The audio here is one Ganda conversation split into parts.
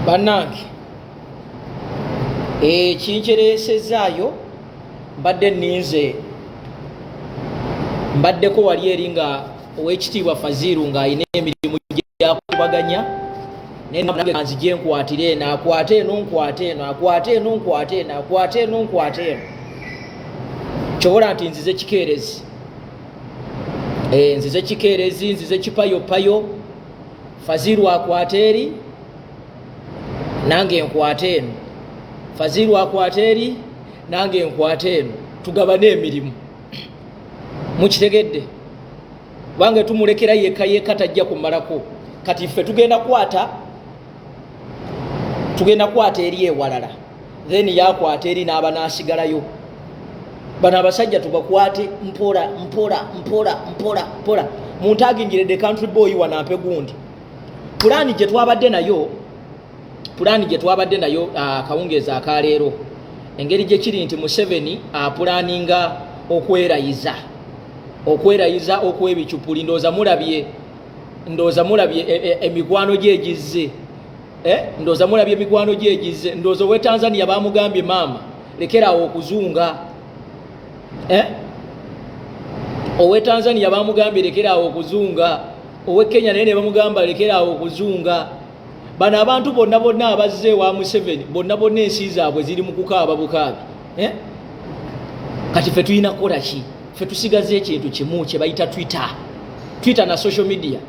Bannange kincheresezaayo mbadde ninze mbaddeko wali eri nga owekitiibwa Faziru ng'alina emirimu gyakubaganya naye kanzije nkwatire eno akwate eno nkwate eno akwate eno nkwate eno akwate eno nkwate eno kyobola nti nzize kikeerezi nzize kikeerezi nzize kipayopayo Faziru akwate eri nange nkwate eno Faziru akwate eri nange nkwate eno tugabane emirimu mukitegedde bange tumulekera yeka tajja kumalako kati ffe tugenda kwata eri ewalala then yakwata eri n'aba nasigalayo bano abasajja tubakwate mpola muntagingire the country boy wanampe gundi pulani gye twabadde nayo akawungeeza akaleero engeri gye kiri nti Museveni apulaninga okwerayiza okw'ebicupuli ndooza mulabye emigwano gyegizze ndooza owe Tanzania bamugambye maama lekerawo okuzunga owe Tanzania bamugambye lekerawo okuzunga owe Kenya naye ne bamugamba lekerawo okuzunga bano abantu bonna abazze wa Museveni bonna ensi zaabwe ziri mu kukaaba bukaabi kati ffe tulina kukola ki ffe tusigaze ekintu kimu kye bayita Twitter na social media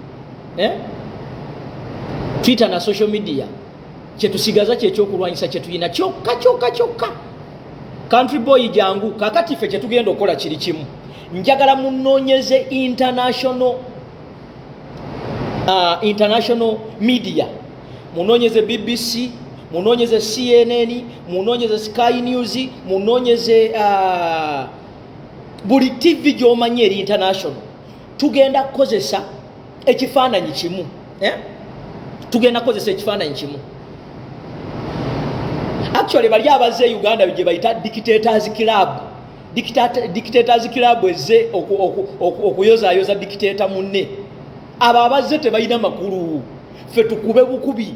Twitter na social media kye tusigaza kyekyokulwanyisa kye tulina kyokka country boy jangu kakati ffe kye tugenda okukola kiri kimu njagala munoonyeze international media munoonyeze BBC munoonyeze CNN munoonyeze Sky News munoonyeze buli TV gy'omanyi eri international tugenda kukozesa ekifaananyi kimu actually bali abazze Uganda bye bayita dictators club ezze okuyozaayoza dictator munne abo abazze tebalina makulu ffe tukube bukubi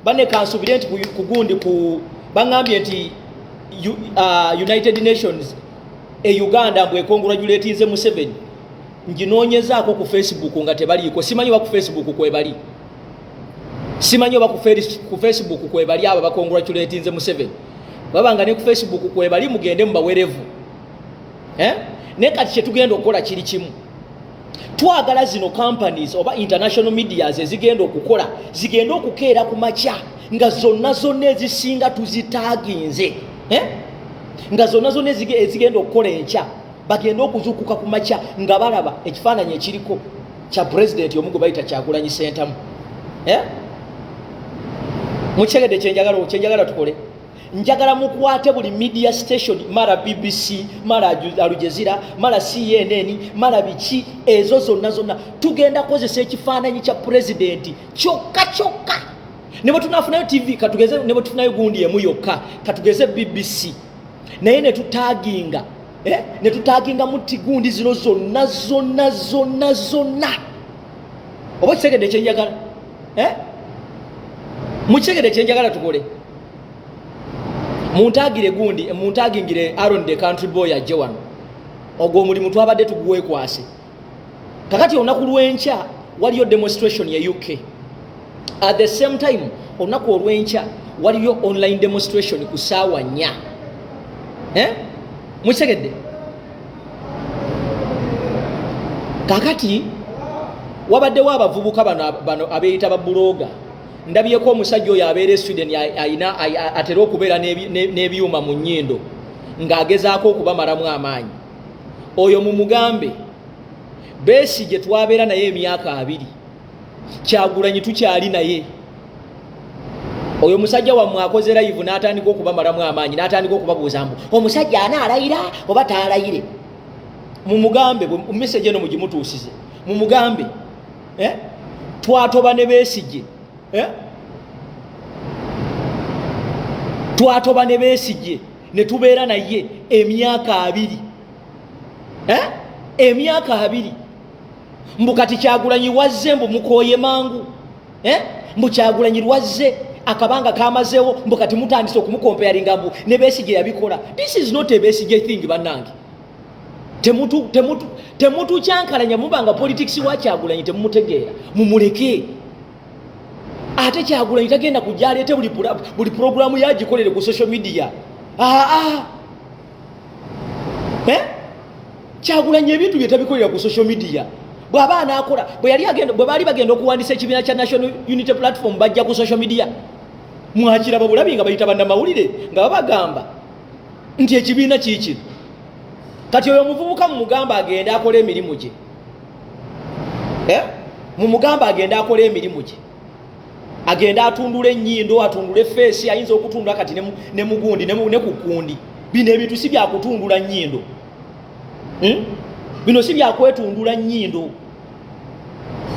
bane kansubire nti kugundi bangambye nti United Nations Uganda mbwe congratulatinze Museveni njinoonyezaako ku Facebook nga tebaliiko simanyi ba ku Facebook kwebali abo ba congratulatinze Museveni babanga ne ku Facebook kwebali mugende mubawerevu ne kati kye tugenda okukola kiri kimu twagala zino companies oba international medias ezigenda okukola zigenda okukeera ku makya nga zonna ezisinga tuzitaginze nga zonna ezigenda okukola enkya bagenda okuzuukuka ku makya nga balaba ekifaananyi ekiriko kya president omugo bayita Kyagulanyi Ssentamu mukyegedde kyenjagala tukole njagala mukwate buli media station mara BBC mara Al Jazeera mara CNN mara biki ezo zonna tugenda kozesa ekifaananyi kya president kyokka nebo tunafunayo TV katugeze nebo tunayo gundi emu yokka katugeze BBC naye ne tutaginga muti gundi zino zonna oba kitegedde kyenjagala mukyegedde kyenjagala tukole muntagingire Aaron the country boy ajje wano ogwo omulimu twabadde tuguwekwase kakati olunaku lw'enkya waliyo demonstration ya UK at the same time olunaku olw'enkya waliyo online demonstration ku ssaawa 4 mukitegedde kakati wabaddewo abavubuka bano abeeyita babuloga ndabyeko omusajja oyo abeera Sweden ayina atera okubeera n'ebyuma mu nnyindo ng'agezaako okubamalamu amaanyi oyo mumugambe Besigye twabeera naye emyaka 2 Kyagulanyi tukyali naye oyo musajja wammwe akoze live n'atandika okubamalamu amaanyi n'atandika okubabuuza mbu omusajja anaalayira oba taalayire mumugambe message eno mugimutuusize mumugambe twatoba ne Besigye twatoba ne Besigye ne tubeera naye emyaka 2 mbu kati Kyagulanyi wazze mbu mukooye mangu mbu Kyagulanyi lwazze akabanga kamazeewo mbu kati mutandise okumukomparinga mbu ne Besigye yabikola. This is not a Besigye thing bannange. Temutu kyankalanya mubanga politics wa Kyagulanyi temumutegeera mumuleke. Ate Kyagulanyi tagenda kujja aleete buli programu yagikolere ku social media. Kyagulanyi ebintu bye tabikolera ku social media. Abaana akola bwe bali bagenda okuwandiisa ekibiina kya National Unity Platform bajja ku social media. Mwakiraba bulabi nga bayita bannamawulire nga babagamba nti ekibiina kiiki. Kati oyo muvubuka mumugamba agenda akola emirimu gye. Mumugamba agenda akola emirimu gye. Agenda atundula ennyindo, atundula effeesi, ayinza okutundula kati ne mugundi ne kukundi. Bino ebintu si bya kutundula nnyindo. Bino si bya kwetundula nnyindo.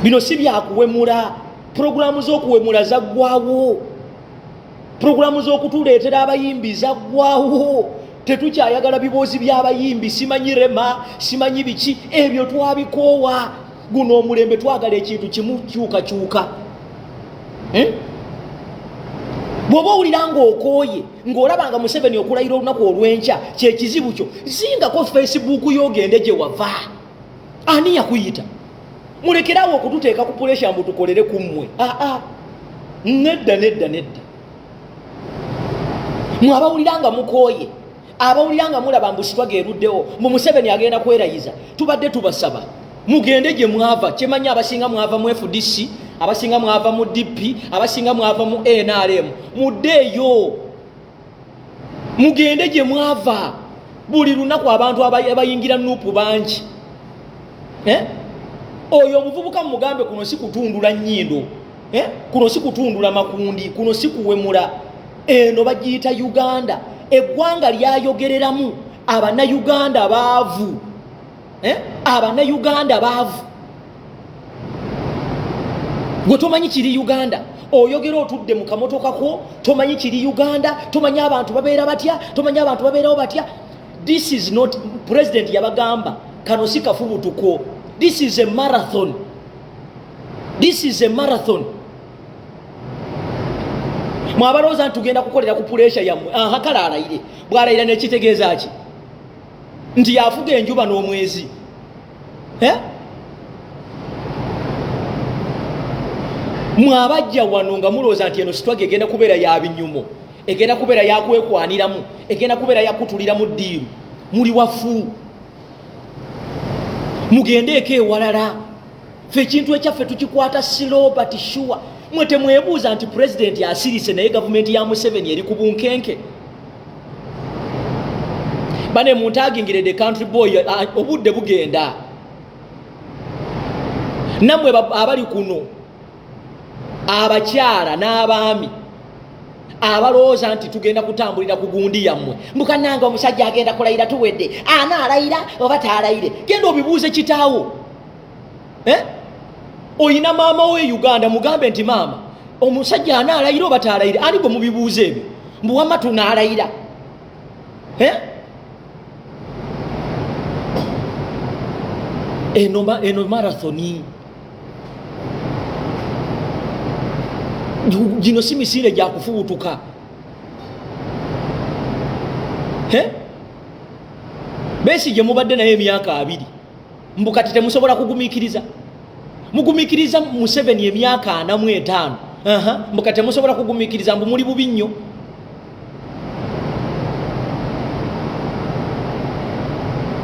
Bino si bya kuwemula. Programu z'okuwemula zaggwawo. Programu z'okutuleetera abayimbi zaggwawo. Tetukyayagala biboozi by'abayimbi, simanyi rema, simanyi biki, ebyo twabikoowa. Guno omulembe twagala ekintu kimu kyukakyuka. Bw'oba owulira ng'okooye ng'olabanga Museveni okulayira olunaku olw'enkya kyekizibu kyo, zingako Facebook y'ogende gye wava. Ani yakuyita? Mulekerawo okututeeka ku puresha mbu tukolere ku mmwe. Nedda. Mwe abawulira nga mukooye, abawulira nga mulaba mbu sitwaga eruddewo, mu Museveni agenda kwerayiza, tubadde tubasaba mugende gye mwava. Kyemanyi abasinga mwava mu FDC, abasinga mwava mu DP, abasinga mwava mu NRM. Muddeeyo mugende gye mwava. Buli lunaku abantu abayingira NUP bangi. Oyo omuvubuka mugambe kuno si kutundula nnyindo, kuno si kutundula makundi, kuno si kuwemula. Eno bagiyita Uganda. Eggwanga lyayogereramu Abannayuganda baavu. Abannayuganda baavu. Gwe tomanyi kiri Uganda. Oyogera otudde mu kamotoka ko, tomanyi kiri Uganda, tomanyi abantu babeera batya, tomanyi abantu babeerawo batya. This is not president yabagamba kano si kafubutuko. This is a marathon. This is a marathon. Mwabalooza ntugenda kukolera ku puresha yammwe. Kale alayire. Bw'alayira n'ekitegeeza ki? Nti yafuga enjuba n'omwezi. Mwabajja wano nga mulooza nti eno sitwage egenda kubeera ya binyumo, egenda kubeera ya kwekwaniramu, egenda kubeera ya kutuliramu ddiiru. Muli wafu. Mugendeeko ewalala. Ffe ekintu ekyaffe tukikwata slow but sure. Mwe temwebuuza nti president asirise naye gavumenti ya Museveni eri ku bunkenke. Bane muntagingire the country boy obudde bugenda. Namwe abali kuno abakyala n'abaami abalooza nti tugenda kutambulira ku gundi yammwe. Mukananga omusajja agenda kulayira tuwedde. Anaalayira oba taalayire. Genda obibuuze kitaawo. Oyina maama we Uganda mugambe nti maama omusajja anaalayira oba taalayire. Ani bwe mubibuuze ebyo? Mbu wamma tunaalayira. Eno marathoni. Gino si misile gya kufubutuka. Besigye mubadde naye emyaka 2. Mbu kati temusobola kugumiikiriza. Mugumikiriza Museveni emyaka 45. Mbu kati temusobola kugumiikiriza mbu muli bubi nnyo.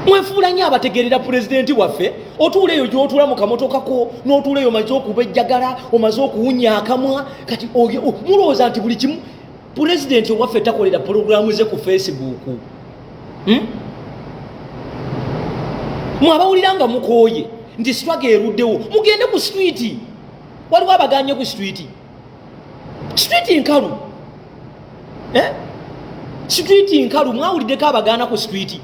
Mwefuula nnyo abategerera pulezidenti waffe. Otuula eyo gy'otuula mu kamotoka ko, n'otuula eyo omaze okubejjagala, omaze okuwunya akamwa. Kati mulowooza nti buli kimu pulezidenti waffe takolera pulogulaamu ze ku Facebook. Mwabawulira nga mukooye nti sitwaga eruddewo. Mugende ku streeti. Waliwo abaganye ku streeti. Streeti nkalu. Streeti nkalu. Mwawuliddeko abagaana ku streeti.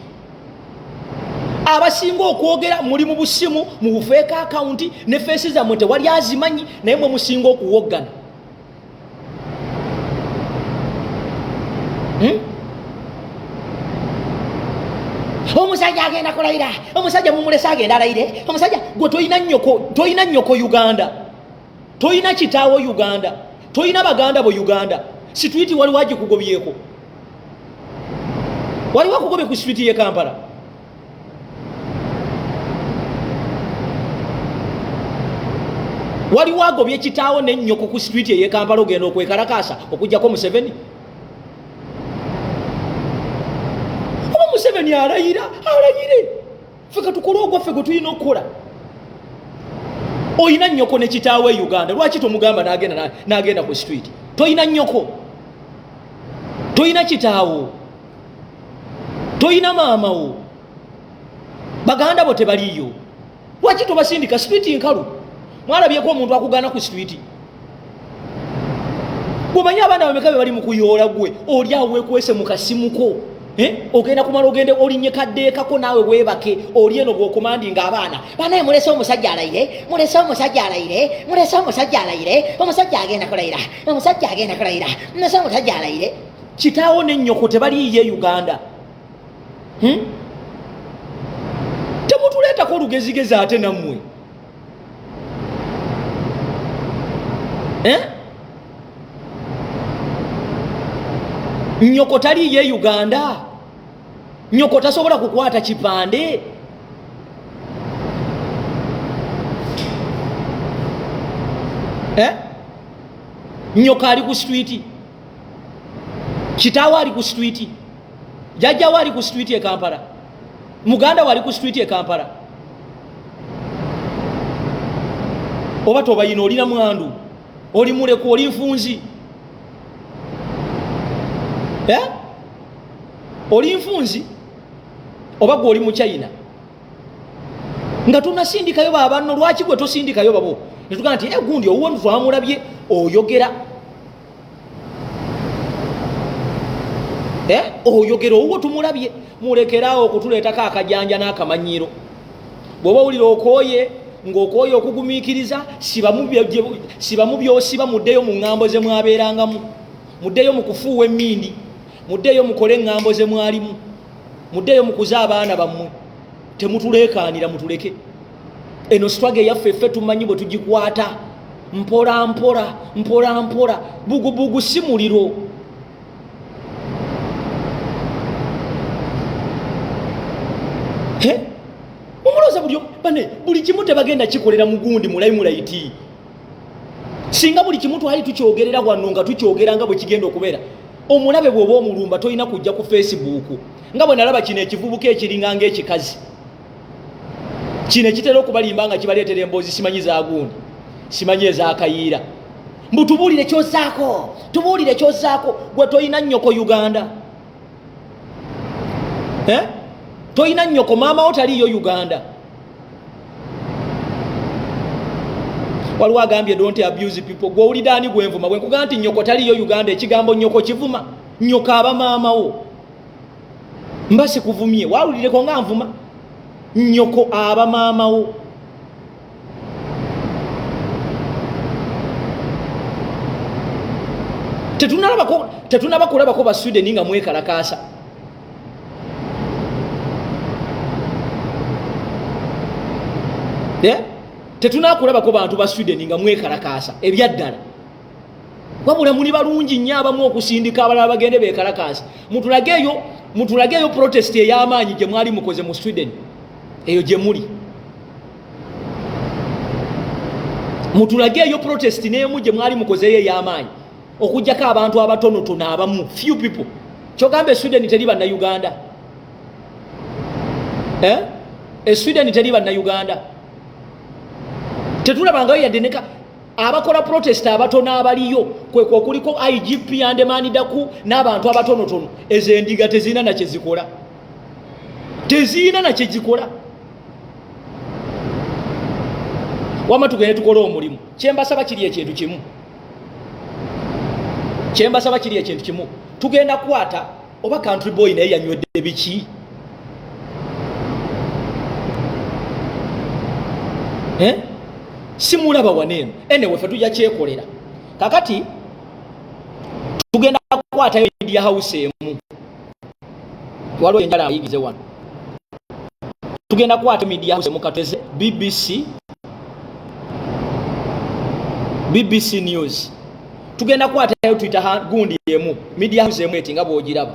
Abasinga okwogera muli mu busimu, mu bufeeka akaunti ne feesi zammwe tewali azimanyi, naye mwe musinga okuwoggana. Omusajja agenda kulayira, omusajja mumulese agenda alayire, omusajja gwe toyina nnyoko Uganda, toyina kitaawo Uganda. toyina baganda bo Uganda street wali waje kugobyeko wali wakugobye ku street ye Kampala wali wagobye kitaawo ne nnyoko ku street ye Kampala ogenda okwekalakasa okujjako Museveni oba Museveni alayire feka tukole ogwaffe gwe tulina okukola oyina nnyoko ne kitaawo e Uganda lwaki tomugamba n'agenda ku street toyina nnyoko toyina kitaawo toyina maama wo baganda bo tebaliyo lwaki tobasindika street nkalu mwalabyeko omuntu akugana ku street bwomanyi abaana bameka be bali mu kuyoola gwe oli awo weekwese mu kasimuko ogenda kumala ogende olinye kaddeekako naawe weebake oli eno bw'okomandinga abaana banaye mulese omusajja alayire omusajja agenda kulayira mulese omusajja alayire kitaawo n'ennyoko tebaliiyo e Uganda temutuleetako olugezigezi ate nammwe nnyoko taliiyo e Uganda nnyoko tasobola kukwata kipande nnyoko ali ku street kitaawo ali ku street jjajjawo ali ku street e Kampala muganda wali ku street e Kampala oba tobayina olina mwandu oli muleku oli nfunzi oli nfunzi oba gwe oli mu China nga tunasindikayo babanno lwaki gwe tosindikayo babo netugamba nti gundi owuwo twamulabye oyogera oyogera owuwo tumulabye mulekeraawo okutuleetako akajanja n'akamanyiro bw'oba owulira okooye ng'okooye okugumiikiriza sibamu byosiba muddeyo mu ŋŋambo ze mwabeerangamu muddeyo mu kufuuwa emmindi muddeyo mukole eŋŋambo ze mwalimu muddeyo mukuza abaana bammwe temutuleekaanira mutuleke eno struggle yaffe ffe tumanyi bwe tugikwata mpola mpola bugubugu si muliro omulooza buli kimu tebagenda kikolera mugundi mulayimulayiti singa buli kimu twali tukyogerera wano nga tukyogera nga bwe kigenda okubeera omulabe bw'oba omulumba tolina kujja ku Facebook nga bwe nalaba kino ekivubuka ekiringa ng'ekikazi kino ekitera okubalimba nga kibaleetera emboozi simanyi za gundi simanyi ezakayiira mbu tubuulire kyozaako gwe toyina nnyoko Uganda toyina nnyoko maama wo taliiyo Uganda waliwo agambye don't abuse people gwe owulira ani gwenvuma bwe nkugamba nti nnyoko taliiyo Uganda ekigambo nnyoko kivuma nnyoko aba maama wo mba sikuvumye wawulireko nga nvuma nnyoko aba maama wo tetunaba kulabako ba Sweden nga mwekalakaasa tetunakulabako bantu ba Sweden nga mwekalakaasa ebyaddala wabula muli balungi nnyo abamu okusindika abalala bagende beekalakaasa mutulageeyo protest ey'amaanyi gye mwali mukoze mu Sweden eyo gye muli mutulageeyo protest n'emu gye mwali mukozeyo ey'amaanyi okujjako abantu abatonotono abamu few people kyogambe Sweden teri bannayuganda Sweden teri bannayuganda tetulabangayo yadde neka abakola protest abatono abaliyo kwekwo kuliko IGP andemanidaku n'abantu abatonotono ezo endiga tezina na kyezikola wama tugende tukola omulimu kyembasaba kiri ekintu kimu tugenda kwata oba country boy naye yanywedde biki simulaba waneeno enewe ffe tujja kyekolera kakati tugenda kukwata media house emu waliwo enjala ayigize wano tugenda kukwata media house emu kateze BBC News tugenda kwatayo twita gundi emu media house emu etinga bwogiraba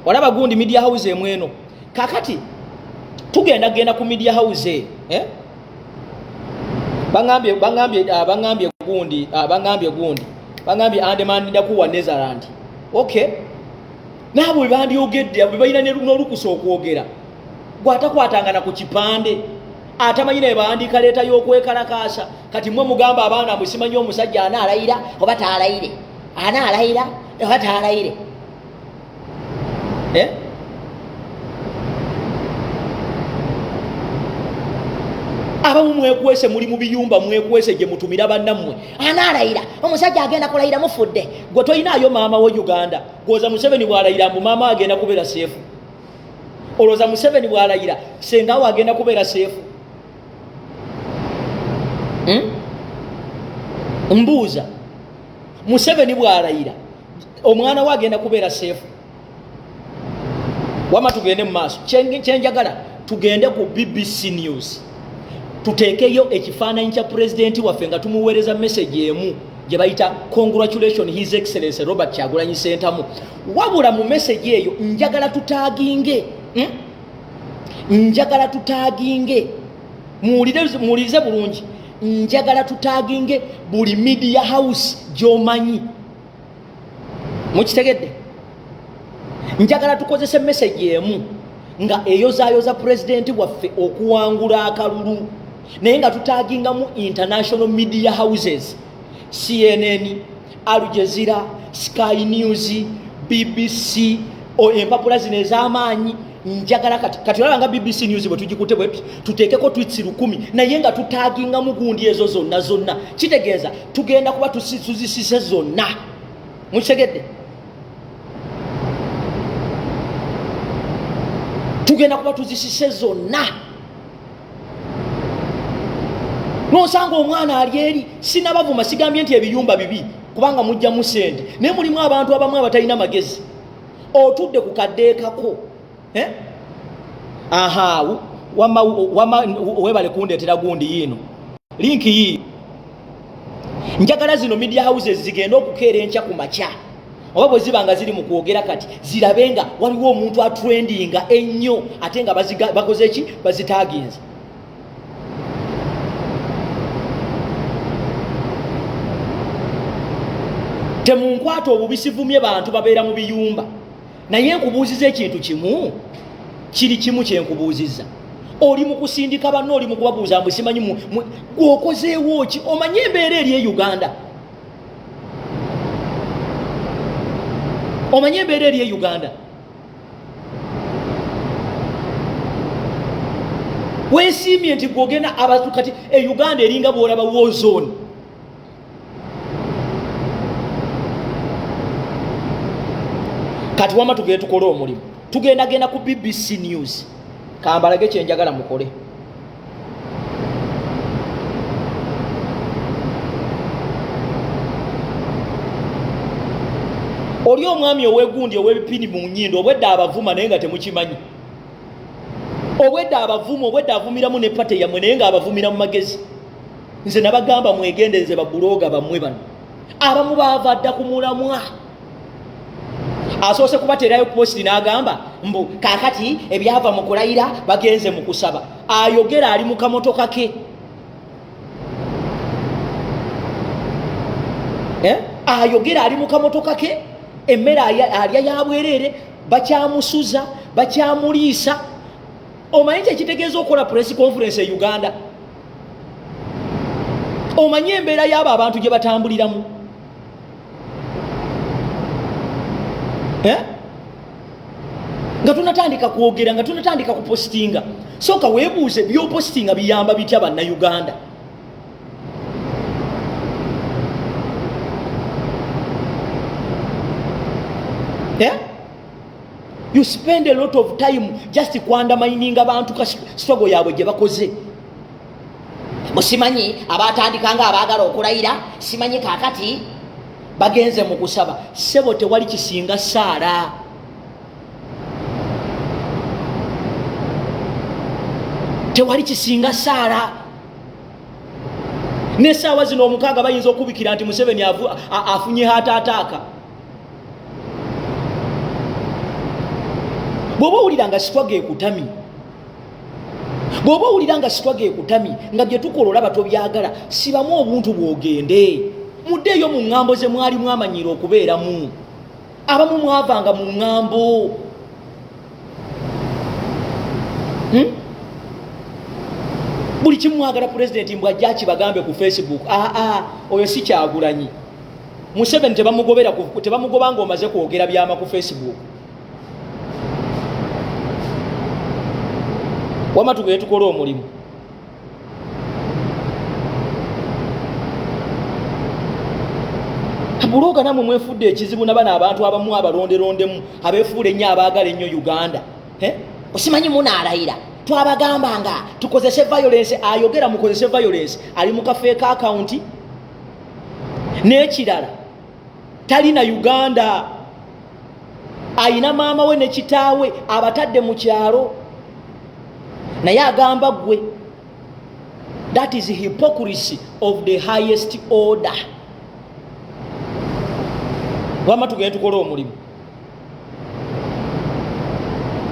walaba gundi media house emu eno kakati tugenda ku media house bangambye gundi bangambye andemandida kuwa Netherland okay nabo bandiyogedde balina n'olukusa okwogera gwatakwatangana ku kipande atamanyi ne baandika leeta y'okwekalakaasa kati mwe mugamba abaana musimanyi omusajja anaalayira oba taalayire anaalayira oba taalayire abamu mwekwese muli mu biyumba mwekwese gye mutumira bannammwe anaalayira omusajja agenda kulayira mufudde gwe toyinaayo maama wo Uganda gwoza Museveni bw'alayira mbu maama agenda kubeera seefu olowooza Museveni bw'alayira sengawo agenda kubeera seefu mbuuza Museveni bw'alayira omwana we agenda kubeera seefu wama tugende mu maaso kyenjagala tugende ku BBC News tutekeyo ekifaananyi kya pulezidenti waffe nga tumuweereza message emu gye bayita congratulation his excellency Robert Kyagulanyi Ssentamu wabula mu message eyo njagala tutaaginge muwulirize bulungi njagala tutaaginge buli media house gy'omanyi mukitegedde njagala tukozese message emu nga eyozaayoza pulezidenti waffe okuwangula akalulu naye nga tutaagingamu international media houses CNN, Al Jazeera, Sky News, BBC empapula zino ez'amaanyi njagala kati olaba nga BBC News bwe tugikute bwe tuteekeko tweets 1000 naye nga tutaagingamu gundi ezo zonna kitegeeza tugenda kuba tuzisise zonna mukitegedde tugenda kuba tuzisise zonna nosanga omwana ali eri sinabavuma sigambye nti ebiyumba bibi kubanga mujja mu sente naye mulimu abantu abamu abatalina magezi otudde ku kaddeekako webale kundeetera gundi yiino linki yii njagala zino media houses zigenda okukeera enkya ku makya oba bwe ziba nga ziri mu kwogera kati zirabe nga waliwo omuntu atrendinga ennyo ate nga bakoze ki bazitaaginze temunkwata obubisivumye bantu babeera mu biyumba naye nkubuuziza ekintu kimu kiri kimu kyenkubuuziza oli mu kusindika banno oli mu kubabuuza mbwe simanyi gwokozeewo ki omanye embeera eri e Uganda omanye embeera eri e Uganda weesiimye nti gwogenda abantu kati e Uganda eringa bwolaba war zone kati wama tugende tukole omulimu tugenda ku BBC News kambalage kyenjagala mukole oli omwami owegundi owebipini mu nnyindo obwedda abavuma naye nga temukimanyi obwedda abavuma obwedda avumiramu ne pate yammwe naye nga abavumira mu magezi nze nabagamba mwegendereze babuloga bammwe bano abamu baava adda ku mulamwa asoose kubateerayo posti n'agamba mbu kaakati ebyava mu kulayira bagenze mu kusaba ayogera ali mu kamotoka ke ayogera ali mu kamotoka ke emmere alya yabwereere bakyamusuza bakyamuliisa omanyi kyekitegeeza okukola press conference e Uganda omanyi embeera y'abo abantu gye batambuliramu nga tunatandika kwogera nga tunatandika kupostinga soka weebuuze byopostinga biyamba bitya bannayuganda you spend a lot of time just kwandamaining abantu ka struggle yaabwe gye bakoze musimanyi abatandikanga abaagala okulayira simanyi kaakati bagenze mu kusaba sebo tewali kisinga saala tewali kisinga saala N'essaawa zino omukaaga bayinza okubikira nti Museveni afunye ataataaka. Bw'oba owulira nga sitwaga ekutami, bw'oba owulira nga sitwaga ekutami nga bye tukola olaba tobyagala, sibamu obuntu bw'ogende. Muddeeyo mu ŋŋambo ze mwali mwamanyiira okubeeramu. Abamu mwavanga mu ŋŋambo. Buli kimu mwagala pulezidenti mbw'ajja akibagambe ku Facebook. Oyo si Kyagulanyi. Museveni tebamugoba nga omaze kwogera byama ku Facebook. Wama tugende tukole omulimu. Buloga namwe mwefudde ekizibu nabana abantu abamu abalonderondemu abeefuula ennyo abaagala ennyo Uganda. Osimanyi munaalayira twabagambanga tukozese violence, ayogera mukozese violence ali mu kafeeka account n'ekirala talina Uganda, ayina maama we ne kitaawe abatadde mu kyalo naye agamba gwe. That is hypocrisy of the highest order. Wama tugende tukole omulimu.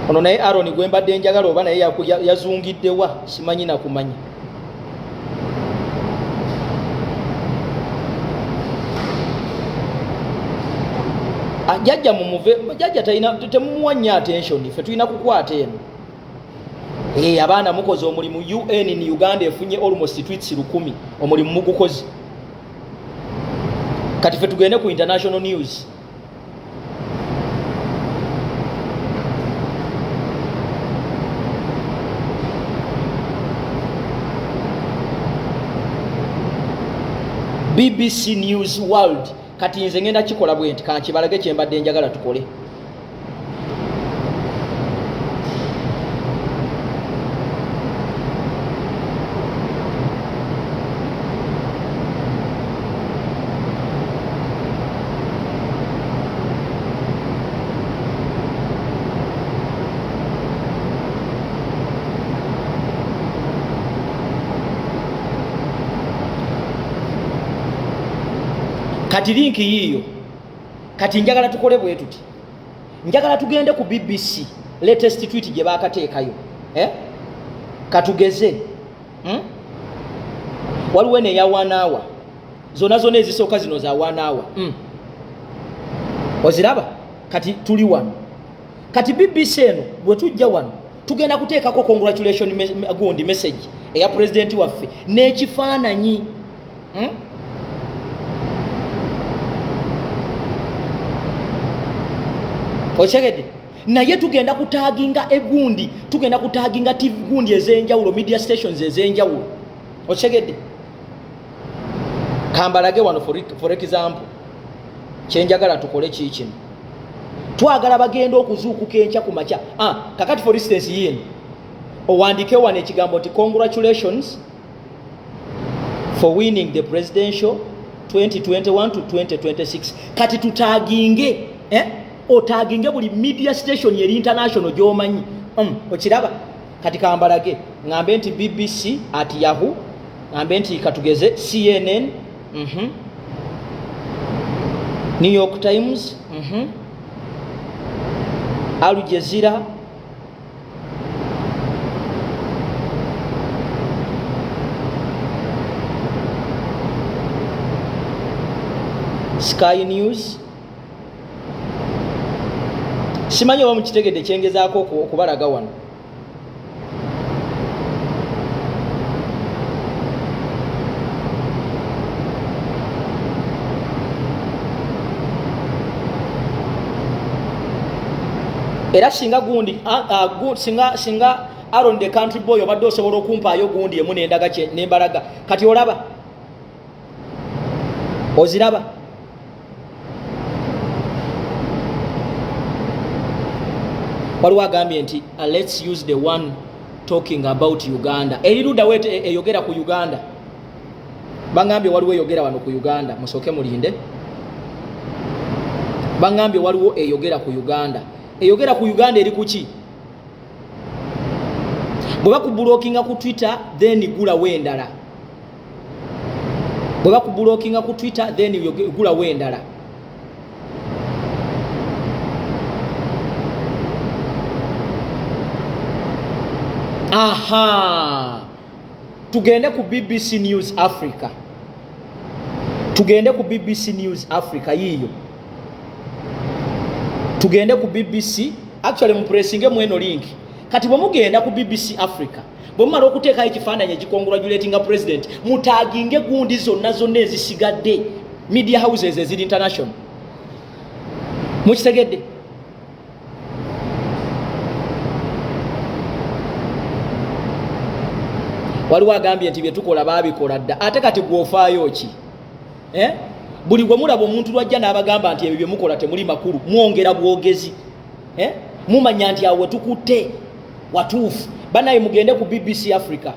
Ono naye Aaron gwe mbadde njagala oba naye yazungiddewa simanyi na kumanya. Jajja mumuve, jajja temumuwanya attention, ffe tulina kukwata eno. Abaana mukoze omulimu. UN in Uganda efunye almost tweets 1000 omulimu mugukozi. Kati ffe tugende ku international news. BBC News World. Kati nze ngenda kikola bwenti kankibalage kyembadde njagala tukole. Kati linki yiyo. Kati njagala tukole bwe tuti. Njagala tugende ku BBC latest tweet gye baakateekayo. Katugeze. Waliwo ne ya 1 hour. Zona ezisooka zino za 1 hour. Oziraba? Kati tuli wano. Kati BBC eno bwe tujja wano tugenda kuteekako congratulation gundi message eya president waffe n'ekifaananyi. Ochegede naye tugenda kutaginga egundi, tugenda kutaginga TV gundi ezenjawulo, media stations ezenjawulo. Ochegede kambalage wano for example kyenjagala tukole kikino. Twagala bagenda okuzuukuka enkya ku makya. Kakati for instance yino owandike wano ekigambo ti congratulations for winning the presidential 2021 to 2026. Kati tutaginge otaginge buli media station yeri international gyomanyi. Okiraba? Kati kambalage ngambe nti BBC at Yahoo, ngambe nti katugeze CNN, New York Times, Al Jazeera, Sky News. Simanyi oba mukitegedde kyengezaako okubalaga wano. Era singa gundi singa Aaron the country boy obadde osobola okumpaayo gundi emu nendaga nembalaga. Kati olaba? Oziraba? Waliwo agambye nti let's use the one talking about Uganda. Eriruda wete eyogera ku Uganda. Bangambye waliwo eyogera wano ku Uganda. Musoke mulinde. Bangambye waliwo eyogera ku Uganda. Eyogera ku Uganda eri kuki? Bwe bakublockinga ku Twitter then gula wendala. bwe bakublockinga ku Twitter then ogulawo endala. Aha, tugende ku BBC News Africa, tugende ku BBC News Africa yiyo, tugende ku BBC. Actually mupressinge mweno link kati bwe mugenda ku BBC Africa bwe mumala okuteekayo ekifaananyi ekikongratulatinga president mutaginge gundi zonna ezisigadde media houses eziri international. Mukitegedde? Waliwo agambye nti bye tukola baabikola dda ate kati gwofaayo ki? Buli gwe mulaba omuntu lwajja n'abagamba nti ebyo bye mukola temuli makulu mwongera bwogezi. Mumanya nti awe tukutte watuufu. Banaye mugende ku BBC Africa.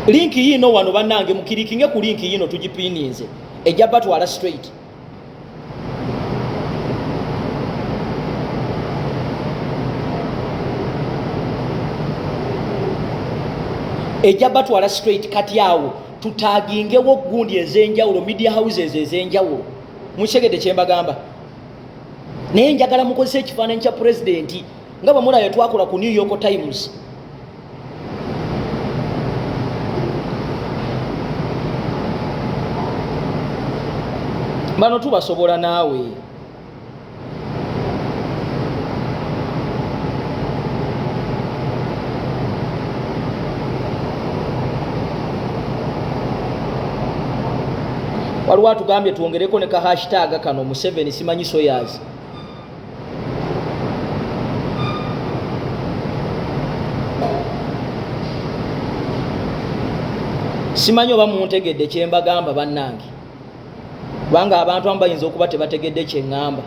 Linki yino wano bannange mukirikinge ku linki yino tugipininze ejja batwala straight. Ejja batwala straight kati awo tutagingewo gundi ezenjawulo media houses ezenjawulo. Mukitegedde kye mbagamba? Naye njagala mukozesa ekifaananyi kya president nga bwe mulaba twakola ku New York Times. Bano tubasobola naawe. Waliwo atugambye tuwongereko ne ka hashtag kano mu 7 simanyi soyazi. Simanyi oba muntegedde kye mbagamba bannange. Kubanga abantu abamu bayinza okuba tebategedde kye ngamba.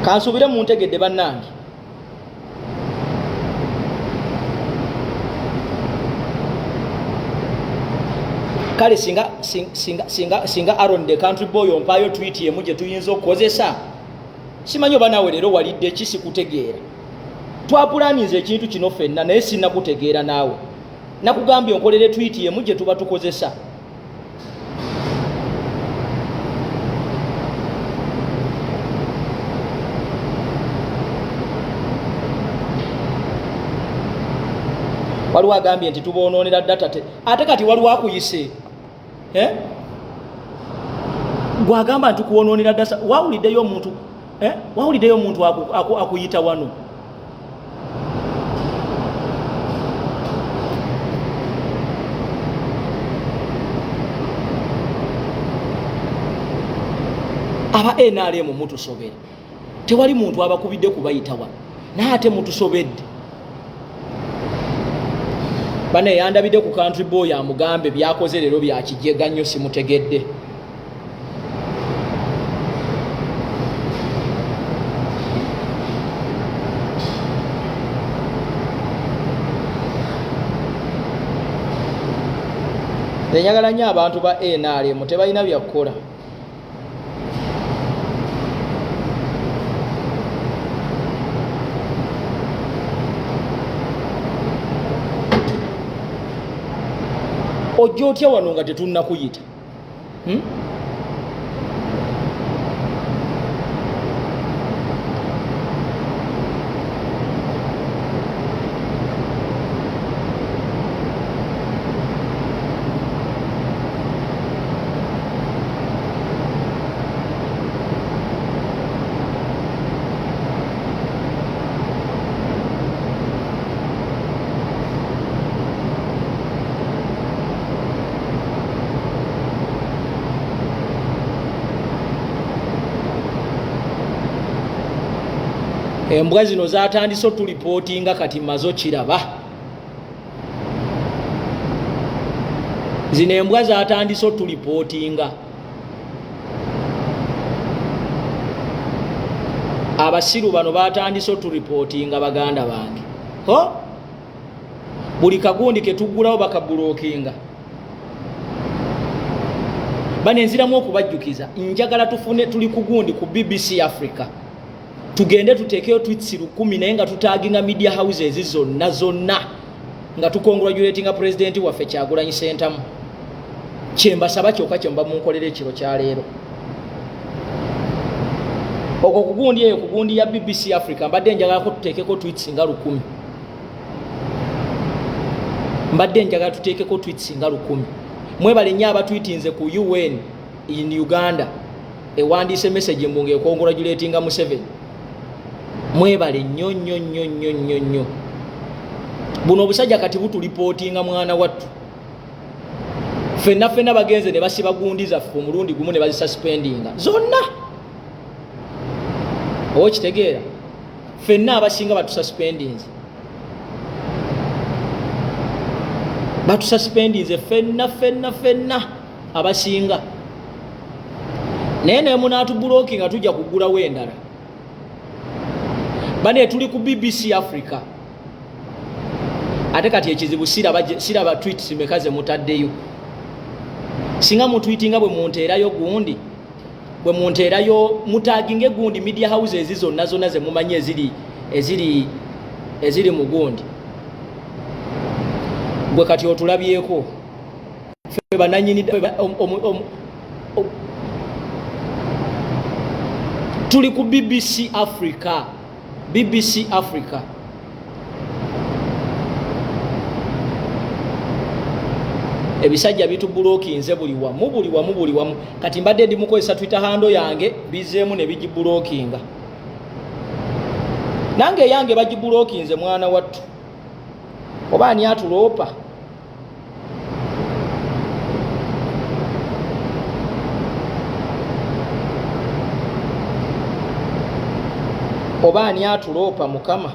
Kansubire muntegedde bannange. Kale singa Aaron the country boy ompayo tweet emu gye tuyinza okukozesa. Simanyi oba naawe leero walidde ki sikutegeera. Twapulaninze ekintu kino ffenna naye sinnakutegeera naawe. Nakugambye onkolere tweet emu gye tuba tukozesa. Waliwo agambye nti tubonoonera data ate kati waliwo akuyise. Gwagamba nti kuwonoonera data wawuliddeyo omuntu wawuliddeyo omuntu akuyita wano. Aba NRM mutusobera. Tewali muntu abakubidde kubayita wano. Naye ate mutusobedde. Bane yandabide ku country boy amugambe byakoze leero bya kijega nnyo simutegedde. Tenyagala nnyo abantu ba NRM tebalina byakukola. Ojja otya wano nga tetunnakuyita? embwa zino zatandise otulipotinga kati mazo kiraba. Zino embwa zatandise otulipotinga. Abasiru bano batandise otulipotinga baganda bange. Ho? Buli kagundi ke tugulawo bakabulokinga. Bane nziramu okubajjukiza njagala tufune tuli kugundi ku BBC Africa. Tugende tutekeyo tweets 10 naye nga tutaginga media houses zonna nga tukongratulatinga president waffe Kyagulanyi Ssentamu. Kyembasaba kyokka kyemba munkolera ekiro kya leero. Oko kugundi eyo kugundi ya BBC Africa mbadde njagala ko tuteekeko tweets nga 1000. Mbadde njagala tuteekeko tweets nga 1000. Mwebale nnyo abatweetinze ku UN in Uganda ewandiise message mbunge ekongratulatinga Museveni. Mwebale nnyo nnyo nnyo nnyo nnyo nnyo. Buno obusajja kati butulipotinga mwana wattu. Fenna bagenze ne basiba gundi zaffe omulundi gumu ne bazisuspendinga zonna. Okitegeera fenna abasinga batususpendinze. Batususpendinze fenna abasinga. Naye munaatubulokinga tujja kugulawo endala. Bane tuli ku BBC Africa. Ate kati ekizibu siraba tweets mekaze mutaddeyo. Singa mutweetinga bwe munteerayo gundi. Bwe munteerayo mutaginge gundi media houses zonna ze mumanye eziri mu gundi. Gwe kati otulabyeko. Ffe bananyini tuli ku BBC Africa. BBC Africa. Ebisajja bitubulokinze buli wamu. Kati mbadde ndi mukozesa Twitter handle yange bizeemu ne bigibulokinga. Nange yange bagibulokinze mwana wattu. Oba ani atuloopa? Oba ani atuloopa Mukama?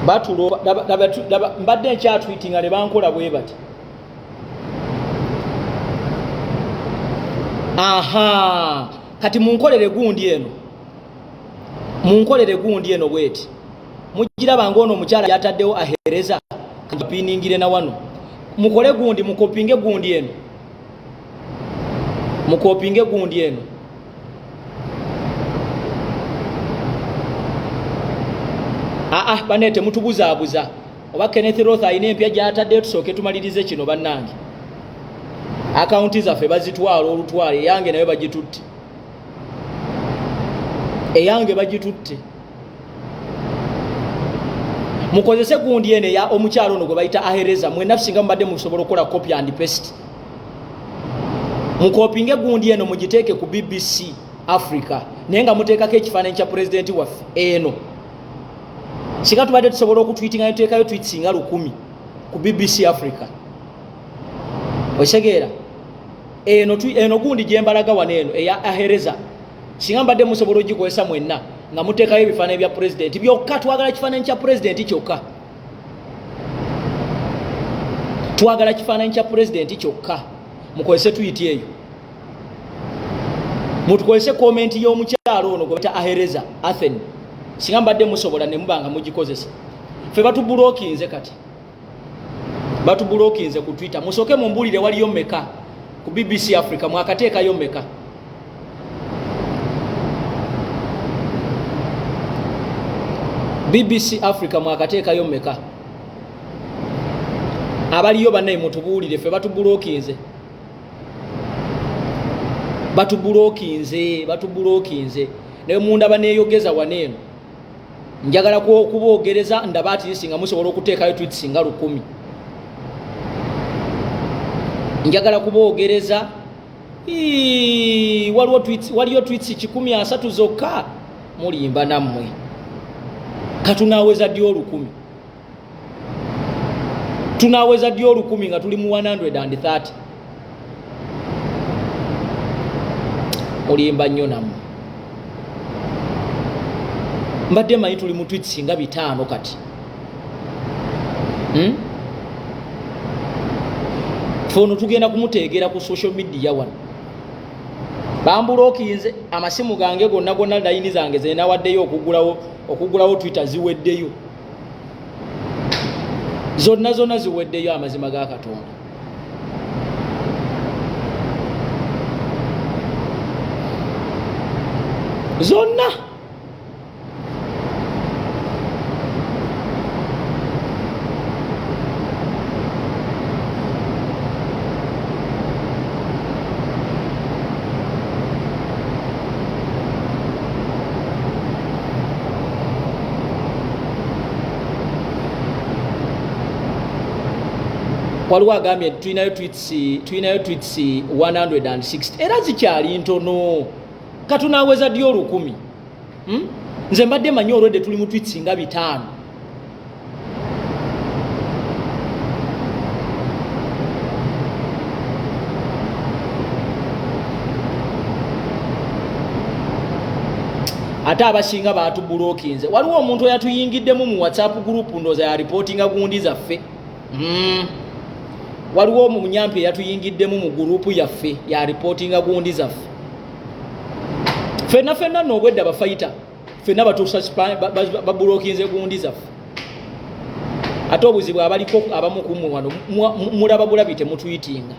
Batuloopa mbadde nkyatweetinga ne bankola bwe bati. Aha, kati munkolere gundi eno bweti. Mujiraba ngono omukyala yataddewo ahereza kapiningire na wano. Mukole gundi mukopinge gundi eno. Banete mutubuzaabuza. Oba Kenneth Roth ayina empya gyataddeyo tusooke tumalirize kino bannange. Akaunti zaffe bazitwala olutwale eyange nayo bagitutte. Mukozese gundi ene ya omukyalo ono gwe bayita ahereza mwenna singa mbadde musobola okukola copy and paste. Mukopinge gundi eno mugiteeke ku BBC Africa naye nga muteekako ekifaananyi kya pulezidenti waffe eno. Singa tubadde tusobola okutweetinga netuteekayo tweets nga 1000 ku BBC Africa. Osegeera eno gundi gyembalaga wano eno eya ahereza. Singa mbadde musobola ogikozesa mwenna nga muteekayo ebifaananyi bya pulezidenti byokka. Twagala kifaananyi kya pulezidenti kyokka. Twagala kifaananyi kya pulezidenti kyokka. Mukozese tweet eyo. Mutukozese komenti y'omukyalo ono gwe ahereza Athen. Singa mbadde musobola ne mubanga mugikozesa. Ffe batubulokinze kati. Batubulokinze ku Twitter. Musooke mumbulire waliyo mmeka ku BBC Africa mwakateekayo mmeka. BBC Africa mwakateekayo mmeka. Abaliyo bannaye mutubuulire ffe batubulokinze. Naye mundaba neeyogeza waneeno. Njagala kuboogereza ndaba ati singa musobola okuteekayo tweets nga 1000. Njagala kuboogereza waliyo tweets 130 zokka. Mulimba nammwe. Katunaaweza ddi 1000. tunaweza ddi olukumi nga tuli mu 130 olimba nnyo nammwe mbadde manyi tuli mu tweets singa 5 kati fono tugenda kumuteegera ku social media wano bambulookinze amasimu gange gonna layini zange zenawaddeyo okugulawo Twitter ziweddeyo zonna ziweddeyo amazima ga Katonda zonna waliwo agambye tulinayo tweets 160 era zikyali ntono katunaweza ddi olukumi nze mbadde manyi olwedde tuli mu tweets nga 5 ate abasinga batubulookinze waliwo omuntu eyatuyingiddemu mu WhatsApp group ndoza ya reportinga gundi zaffe waliwo omunyampi eyatuyingiddemu mu gurupu yaffe ya reportinga gundi zaffe fenna n'obwedda bafayita fenna batuusa babulookinze gundi zaffe ate obuzibu abaliko abamu kumwe wano mulaba bulabi temutwitinga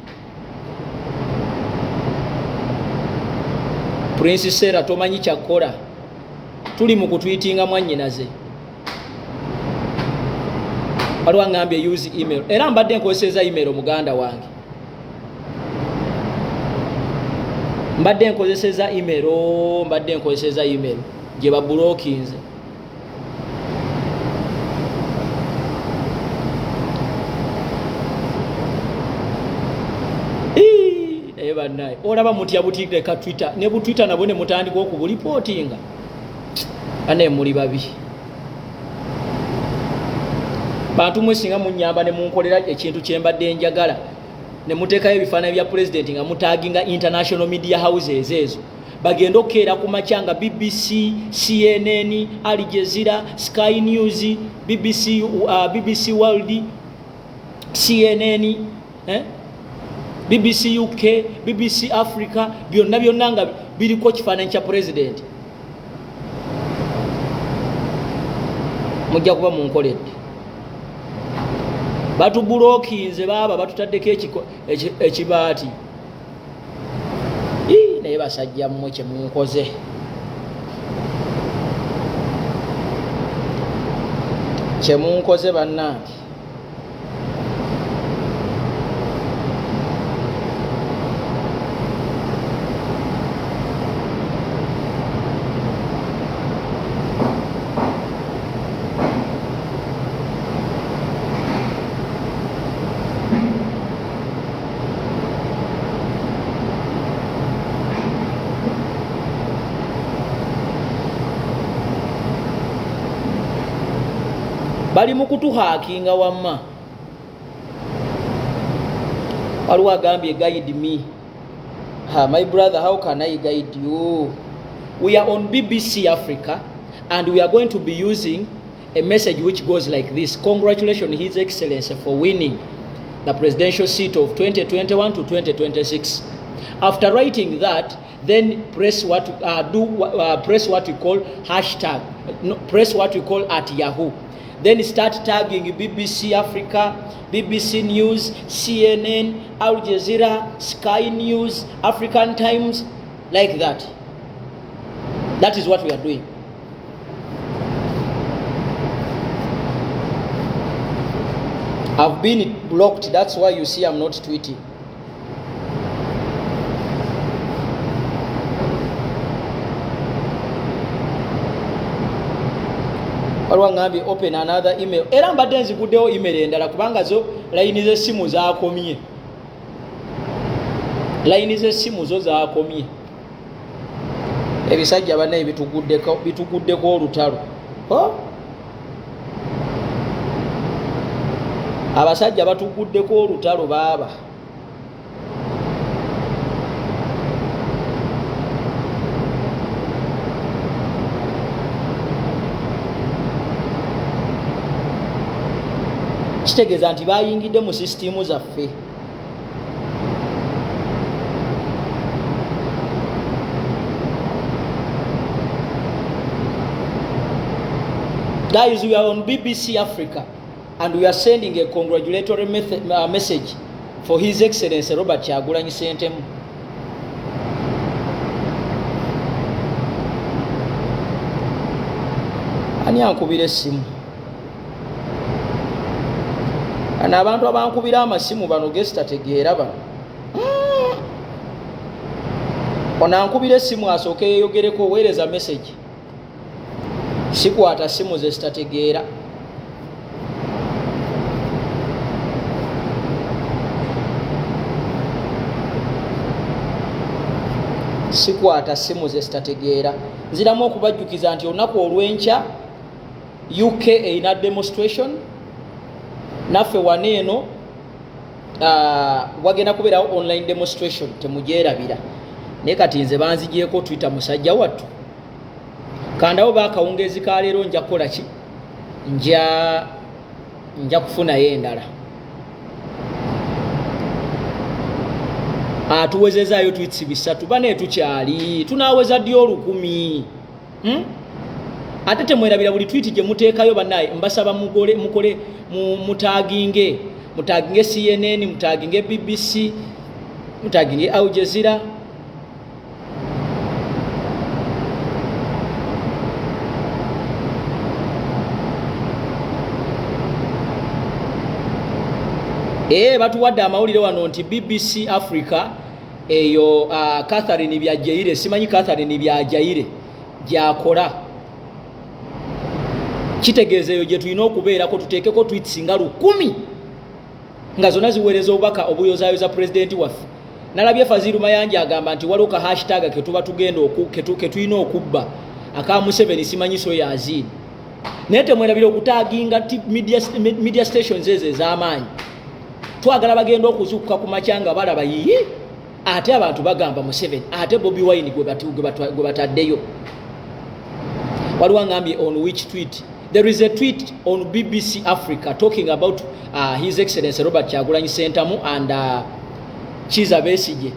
Prince Sarah tomanyi kyakkola tuli mu kutwitinga mwannyinaze waliwo angambye use email era mbadde nkozeseza email muganda wange mbadde nkozeseza email gye babulookinze naye bannaye olaba mutya butireka Twitter ne bu Twitter nabwo ne mutandika okubulipotinga ane muli babi bantu mwesinga munyamba ne munkolera ekintu kyembadde njagala ne muteekayo ebifaananyi bya president nga mutaginga international media houses ezo bagenda okukeera ku makyanga BBC, CNN, Al Jazeera, Sky News, BBC World, CNN, BBC UK, BBC Africa, byonna nga biriko kifaananyi kya president mujja kuba munkoledde batubulookinze baba batutaddeko ekibaati naye basajja mmwe kyemunkoze bannange bali mu kutuhaakinga wamma waliwo agambye guide me my brother, how can I guide you? We are on BBC Africa and we are going to be using a message which goes like this: congratulations His Excellency for winning the presidential seat of 2021 to 2026. After writing that, then press what we call hashtag, press what we call @Yahoo. Then start tagging BBC Africa, BBC News, CNN, Al Jazeera, Sky News, African Times, like that. That is what we are doing. I've been blocked, that's why you see I'm not tweeting. Walwa ngambi open another email. Era mbadde nziguddewo email endala kubanga zo layini z'essimu zaakomye. Layini z'essimu zo zaakomye. Ebisajja bannaye bituguddeko olutalo. abasajja batuguddeko olutalo baaba. Kitegeeza nti bayingidde mu sisitimu zaffe. Guys, we are on BBC Africa and we are sending a congratulatory message for His Excellency Robert Kyagulanyi Ssentamu. Ani ankubira essimu? Ana abantu abankubira amasimu bano gesta tegeera bano. Ona ankubira essimu asooke yeeyogereko weereza message. Sikwata simu ze zitategeera. Sikwata simu ze zitategeera. Nziramu okubajjukiza nti olunaku olw'enkya UK erina demonstration naffe waneeno wagenda kubeerawo online demonstration temugyerabira. Naye kati nze banzigyeko Twitter musajja wattu. Kandawo bakawungezi ka leero nja kukola ki? Nja kufunayo endala. Tuwezezaayo tweets 3 bane tukyali tunaaweza ddi 1000. Ate temwerabira buli tweet gye muteekayo bannaye mbasaba mukole mutaginge CNN, mutaginge BBC, mutaginge Al Jazeera. Batuwadde amawulire wano nti BBC Africa eyo Catherine Byajjaire, simanyi Catherine Byajjaire gyakola. Kitegeeza eyo gye tulina okubeerako tuteekeko tweets nga 1000 nga zonna ziweereza obubaka obuyozaayoza pulezidenti waffe. Nalabye Faziru Mayanja agamba nti waliwo ka hashtag ke tuba tugenda tulina okubba aka Museveni simanyi so yazini. Naye temwerabira okutaginga media stations ezo ez'amaanyi. Twagala bagenda okuzuukuka ku makyanga balaba yiyi ate abantu bagamba Museveni ate Bobi Wine gwe bataddeyo. Waliwo ngambye on which tweet? There is a tweet on BBC Africa talking about His Excellency Robert Kyagulanyi Ssentamu and Kizza Besigye.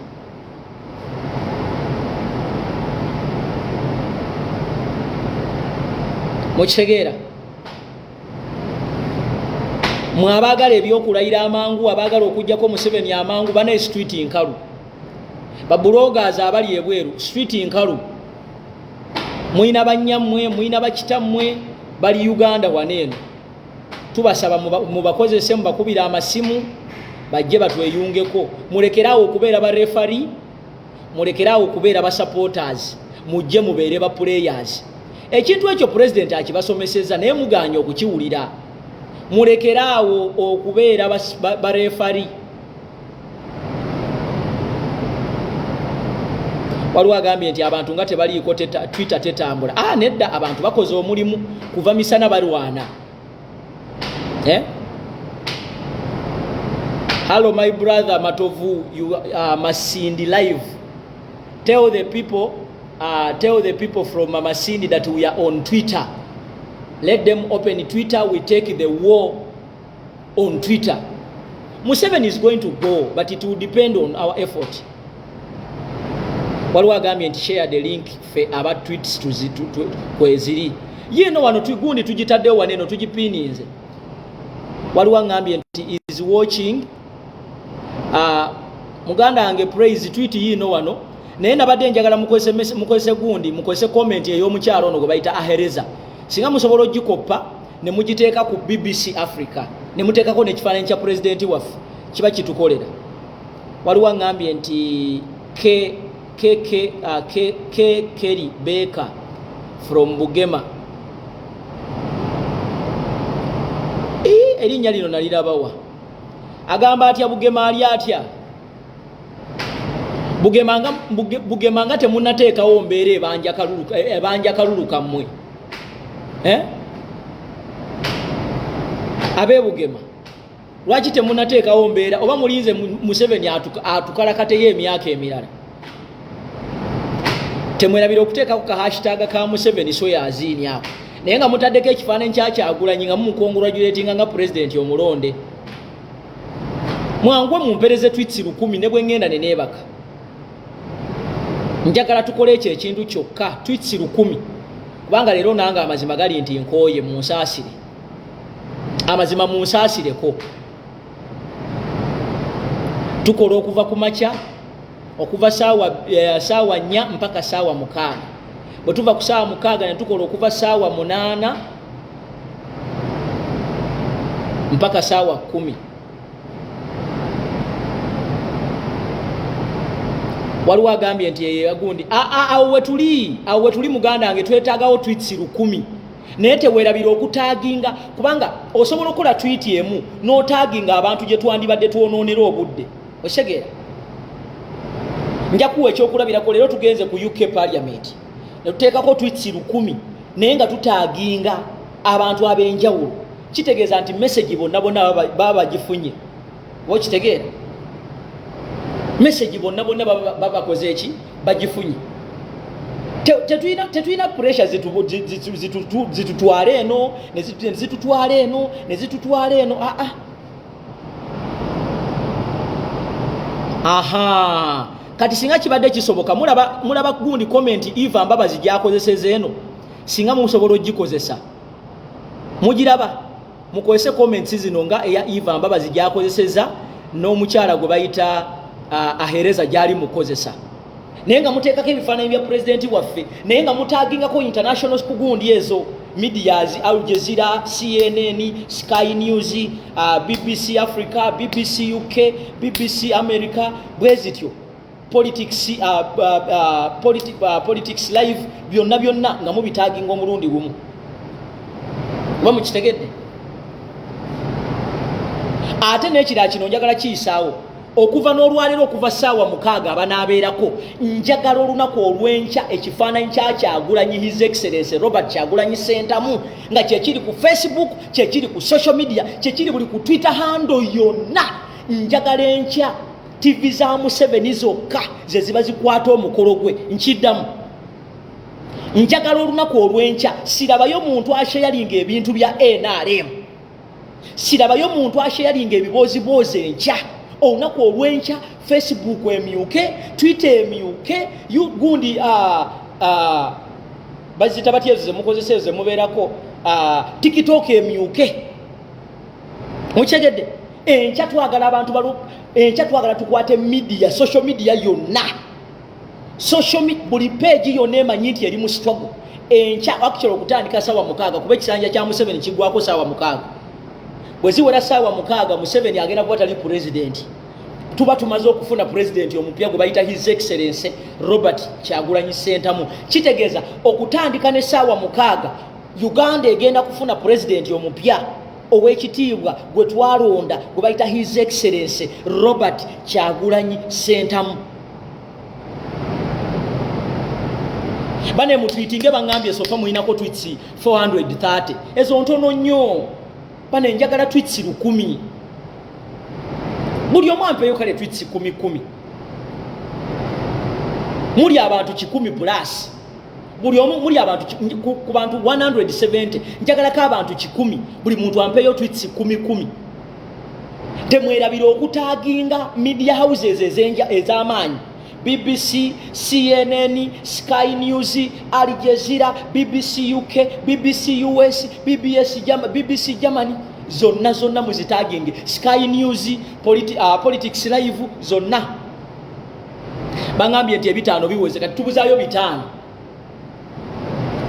Mukitegeera? Mwabagala ebyokulayira amangu abagala okujjako Museveni amangu bane street nkalu. Babulogers abali ebweru street nkalu. Mwina banyammwe, mwina bakitammwe bali Uganda waneeno. Tubasaba mubakozese mubakubira amasimu bajje batweyungeko. Mulekeraawo okubeera ba referee, mulekeraawo okubeera ba supporters, mujje mubeere ba players. Ekintu ekyo president akibasomeseza naye muganye okukiwulira. Mulekeraawo okubeera ba referee. Waliwo agambye nti abantu nga tebaliiko Twitter tetambula. Nedda abantu bakoze omulimu kuva misana balwana. Hello my brother Matovu, you Masindi live. Tell the people from Masindi that we are on Twitter. Let them open Twitter. We take the war on Twitter. Museveni is going to go, but it will depend on our effort. Waliwo agambye nti share the link fe aba tweets kweziri. Yeno wano tugundi tugitaddewo waneno tugipininze. Waliwo agambye nti is watching. Muganda ange praise tweet yino wano. Naye nabadde njagala mukozese gundi mukozese comment ey'omukyalo ono gwe bayita ahereza. Singa musobola ogikoppa ne mugiteeka ku BBC Africa ne muteekako n'ekifaananyi kya pulezidenti waffe kiba kitukolera. Waliwo agambye nti Kelly Baker from Bugema. Erinnya lino nalirabawa. Agamba atya Bugema ali atya? Bugema nga temunnateekawo mbeera ebanja kalulu kammwe. Abe Bugema lwaki temunateekawo mbeera oba mulinze Museveni atukalakateyo emyaka emirala temwerabira okuteekako ka hashtag ka Museveni so yazini ako naye nga mutaddeko ekifaananyi Kyagulanyi nga mumukongratulatinga nga pulezidenti omulonde mwangwe mumpereze tweets 1000 ne bwe ngenda neneebaka njagala tukole ekyo ekintu kyokka tweets 1000 kubanga leero nange amazima gali nti nkooye munsaasire amazima munsaasireko tukola okuva ku makya okuva saawa 4 mpaka saawa 6 bwe tuva ku saawa 6 ne tukola okuva saawa 8 mpaka saawa 10 waliwo agambye nti agundi awo wetuli muganda wange twetaagawo tweets 1000 naye teweerabira okutaaginga kubanga osobola okukola tweet emu n'otaaginga abantu gye twandibadde twonoonera obudde osegeera nja kuwa ekyokulabirako leero tugenze ku UK Parliament ne tuteekako tweets 1000 naye nga tutaaginga abantu ab'enjawulo kitegeeza nti message bonna baba bagifunye okitegeera message bonna baba bakoze eki bagifunye tetulina pressure zitutwala eno nezitutwala eno aha kati singa kibadde kisoboka mulaba gundi comment Eva Mbabazi gyakozeseza eno singa musobola ogikozesa mugiraba mukozese comments zino nga eya Eva Mbabazi gyakozeseza n'omukyala gwe bayita ahereza gyali mukozesa naye nga muteekako ebifaananyi bya pulezidenti waffe naye nga mutaagingako international kugundi ezo medias Al Jazeera, CNN, Sky News, BBC Africa, BBC UK, BBC America, bwe zityo politics live byonna nga mubitaaginga omulundi gumu oba mukitegedde ate n'ekirala kino njagala kiyisaawo okuva n'olwaleero okuva saawa 6 abanaabeerako njagala olunaku olw'enkya ekifaananyi Kyagulanyi His Excellency Robert Kyagulanyi Ssentamu nga kyekiri ku Facebook kyekiri ku social media kyekiri buli ku Twitter handle yonna njagala enkya TV za Museveni zokka ze ziba zikwata omukolo gwe nkiddamu njagala olunaku olw'enkya sirabayo muntu ashayalinga ebintu bya NRM sirabayo muntu ashayalinga ebiboozibozi enkya olunaku olw'enkya Facebook emyuke Twitter emyuke gundi bazita batya ezo zemukozesa ezo zemubeerako TikTok emyuke mukyegedde enkya twagala abantu enkya twagala tukwate media social media yonna buli page yonna emanyi nti eri mu struggle enkya actually okutandika saawa 6 kuba ekisanja kya Museveni kigwako saawa 6 bwe ziwera saawa 6 Museveni agenda kuba tali president tuba tumaze okufuna president omupya gwe bayita His Excellency Robert Kyagulanyi Ssentamu kitegeeza okutandika ne saawa 6 Uganda egenda kufuna president omupya ow'ekitiibwa gwe twalonda gwe bayita His Excellency Robert Kyagulanyi Ssentamu bane mutwitinge bangambye sofa mulinako tweets 430 ezo ntono nnyo bane njagala tweets 1000 buli omu ampeeyo kale tweets 10,000 muli abantu 10 plus buli omu muli abantu ku bantu 170 njagalako abantu 10 buli muntu ampeeyo tweets 10,000 temwerabira okutaaginga media houses ez'amaanyi BBC, CNN, Sky News, Al Jazeera, BBC UK, BBC US, BBC Germany zonna muzitaginge Sky News, Politics Live zonna bangambye nti ebitaano biweze kati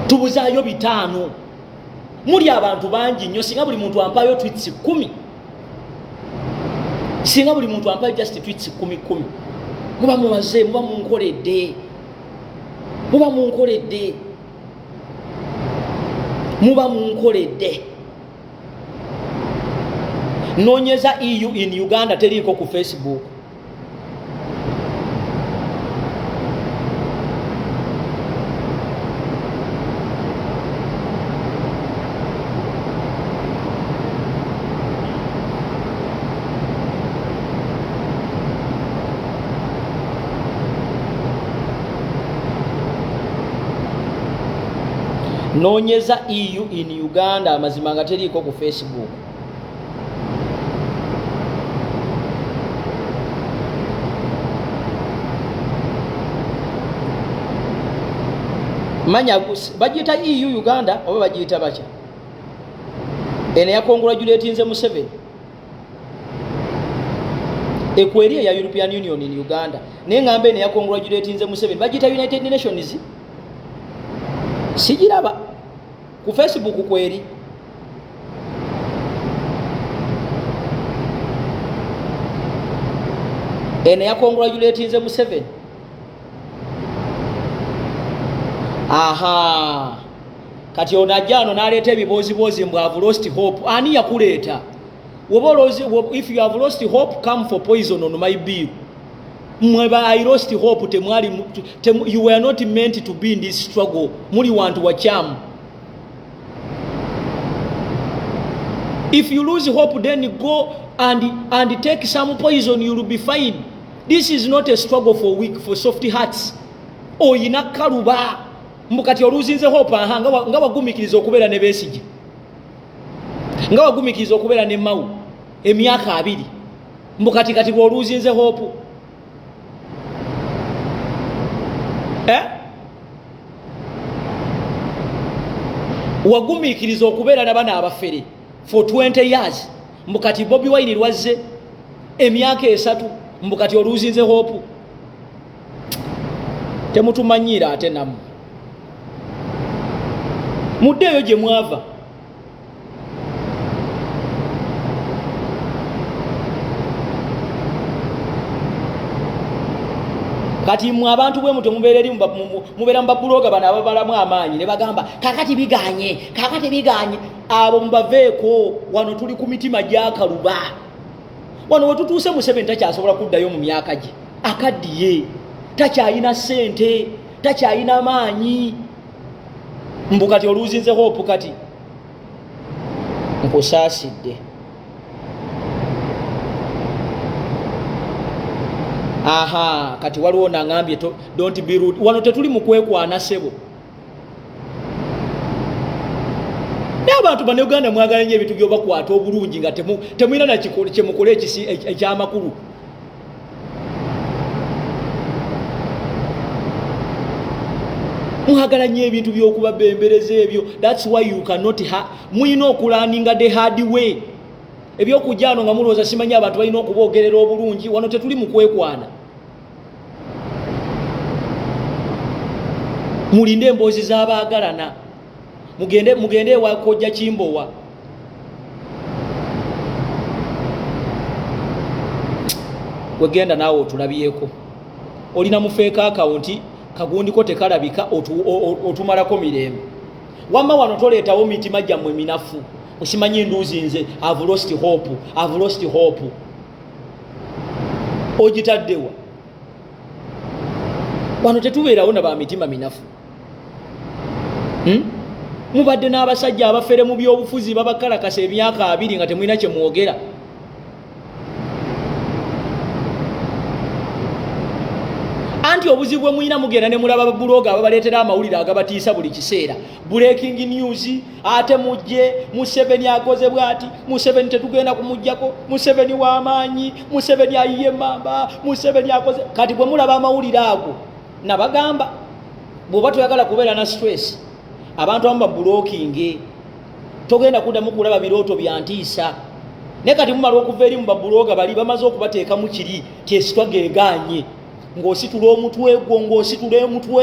tubuzaayo bitaano muli abantu bangi nnyo singa buli muntu ampayo tweets 10 singa buli muntu ampayo just tweets 10 muba muwaze muba munkoledde nonyeza EU in Uganda teriko ku Facebook Nonyeza EU in Uganda amazima nga teriiko ku Facebook. Manya bagita EU Uganda oba bagita bacha. Ene ya congratulate nze Museveni. Ekweri ya European Union in Uganda. Nengambe ene ya congratulate nze Museveni. Bagita United Nations. Sijiraba ku Facebook kweri. Ene ya congratulate nze Museveni. Aha, kati onajano naleta ebibozi mbwa have lost hope. Ani yakuleta? If you have lost hope, come for poison on my bill. Mweba I lost hope you were not meant to be in this struggle. Muri wantu wachamu. If you lose hope, then you go and take some poison, you will be fine. This is not a struggle for soft hearts. Oh, inakaruba. Mbukati oluzinze hope nga bagumikiriza okubeera ne Besigye. Nga bagumikiriza okubeera ne Mau emyaka 2. Mbukati kati oluzinze hope. Wagumikiriza okubeera n'abana abafere for 20 years. Mbukati Bobi Wine lwazze emyaka 3. Mbukati oluzinze hope. Temutumanyira ate namu. Muddeyo gye mwava. Kati mu abantu bwe muto mubeereri mubeera mbabuloga bana ababalamu amaanyi ne bagamba kakati biganye abo mbaveeko wano tuli ku mitima gy'akaluba. Wano wetutuuse Museveni takyasobola kuddayo mu myaka gye akaddiye, takyayina ssente, takyayina maanyi. Mbukati oluzinze hope kati nkusaasidde. Aha, kati waliwo nangambye don't be rude. Wano tetuli mu kwekwana sebo. N'abantu bano Uganda mwagala nnyo ebintu by'obakwata obulungi nga temuyina na kyemukole ekyamakulu. Mwagala nnyo ebintu by'okuba bembereza ebyo. That's why you cannot muyina okulaninga the hard way. Ebyokujjano nga mulooza simanyi abantu balina okuboogerera obulungi. Wano tetuli mu kwekwana. Mulinde emboozi z'abaagalana. Mugende wakojja Kimbowa. Wegenda naawe otulabyeko. Olina mu fake account kagundiko tekalabika otumalako mirembe. Wamma wano toleetawo mitima gyammwe minafu. Osimanyi nduuzi nze I've lost hope. Ogitaddewa. Wano tetubeerawo na ba mitima minafu. Mubadde n'abasajja abafere mu byobufuzi babakalakasa emyaka 2 nga temulina kye mwogera. Anti obuzibu bwe muyina mugenda ne mulaba babuloga ababaleetera amawulire agabatiisa buli kiseera. Breaking news, ate mujje Museveni akoze bwati, Museveni tetugenda kumujjako, Museveni w'amaanyi, Museveni ayiye mamba, Museveni akoze. Kati bwe mulaba amawulire ago nabagamba bw'oba toyagala kubeera na stress, abantu amba blocking, togenda kuddamu kulaba birooto bya ntiisa. Ne kati mumala okuva eri mu babuloga bali bamaze okubateekamu kiri kyesitwageganye. Ng'ositula omutwe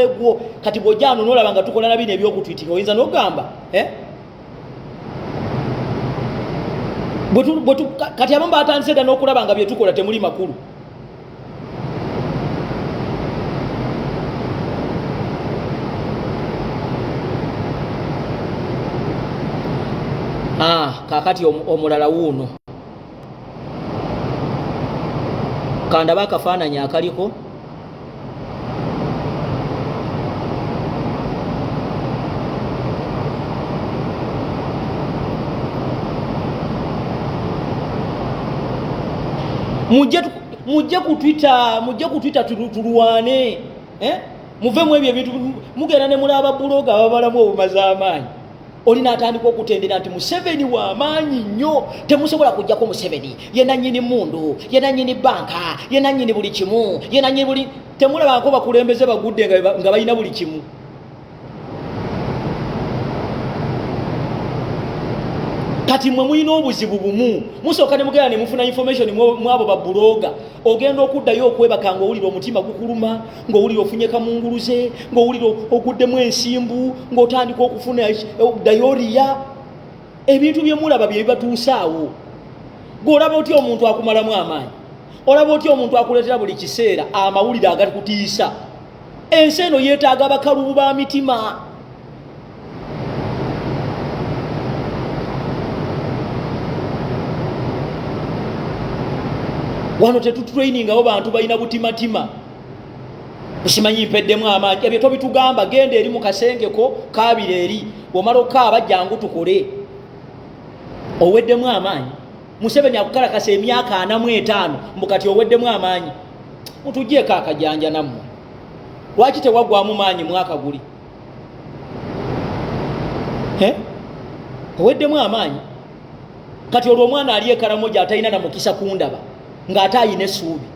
gwo kati bw'ojjano n'olaba nga tukola na bino ebyokutwitinga oyinza n'ogamba kati abamu batandise dda n'okulaba nga bye tukola temuli makulu. Kakati omulala wuuno kandaba akafaananyi akaliko mujje ku Twitter tulwane muvemu ebyo ebintu mugenda ne mulaba buloga ababalamu obumaze amaanyi olina atandika okutendera nti Museveni wa amaanyi nnyo temusobola kujjako Museveni ye nannyini mundu ye nannyini banka ye nannyini buli kimu ye nannyini buli temulabako bakulembeze bagudde nga balina buli kimu. Kati mwe mulina obuzibu bumu musooka ne mugenda ne mufuna information mwabo babuloga ogenda okuddayo okwebaka ng'owulira omutima gukuluma ng'owulira ofunye kamunguluze ng'owulira oguddemu ensimbu ng'otandika okufuna dayoriya ebintu bye mulaba bye bibatuusaawo. Gw'olaba otya omuntu akumalamu amaanyi olaba otya omuntu akuleetera buli kiseera amawulire agakutiisa. Ensi eno yeetaaga abakalubu ba mitima. Wano tetutraininga abo bantu balina butimatima usimanyi mpeddemu amaanyi ebyo tobitugamba genda eri mu kasengeko kaabire eri bw'omala okaaba jangu tukole oweddemu amaanyi. Museveni akukalakasa emyaka 45 mbukati oweddemu amaanyi mutuggyeko akajanja nammwe lwaki tewaggwamu maanyi mwaka guli oweddemu amaanyi kati olwo omwana ali ekaramoja atalina na mukisa kundaba ng'ate ayina essuubi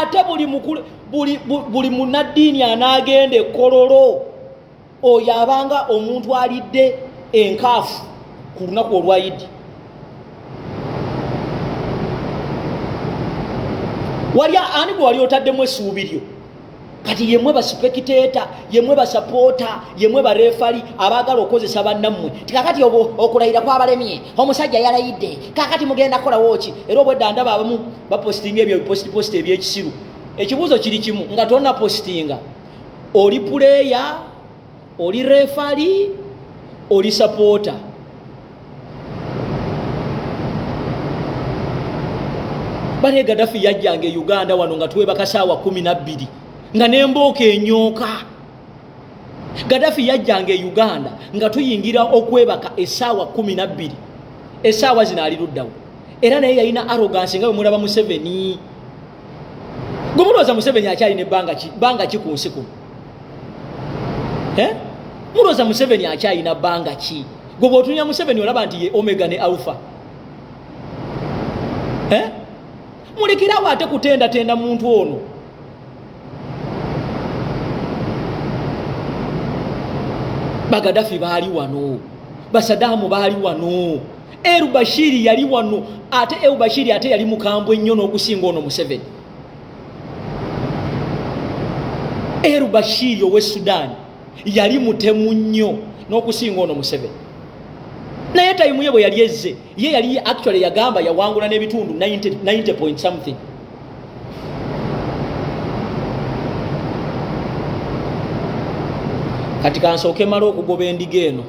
ate buli munnaddiini anaagenda ekkololo oyo abanga omuntu alidde enkaafu ku lunaku olwa Idi. Wali ani gwe wali otaddemu essuubi lyo kati yemwe baspectator yemwe basapoota yemwe barefali abaagala okozesa bannammwe tikakati okulayira kwabalemye omusajja yalayidde kakati mugenda kola woki era obwedda ndaba abamu bapostinga ebyo post ebyekisiru. Ekibuuzo kiri kimu nga tonna postinga oli player oli refali oli sapoota. Bale Gaddafi yajjange Uganda wano nga twebaka saawa 12 nga nemboka enyooka. Gaddafi yajjange Uganda nga tuyingira okwebaka esaawa 12 esaawa zino ali luddawo era naye yalina arrogance nga bwe mulaba Museveni. Gwe mulowooza Museveni akyalina ebbanga ki ku nsi kuno? Mulowooza Museveni akyalina bbanga ki? Gwe bw'otunya Museveni olaba nti ye omega ne alpha. Mulekerawo ate kutendatenda muntu ono. Bagaddafi baali wano Basadamu baali wano Bashiri yali wano ate Bashiri ate yali mukambwe nnyo n'okusinga ono Museveni. Bashiri owe Sudan yali mutemu nnyo n'okusinga ono Museveni. Naye tayimu ye bwe yali ezze ye yali actually yagamba yawangula n'ebitundu 90 point something. Kati kansooke mala okugoba endiga eno.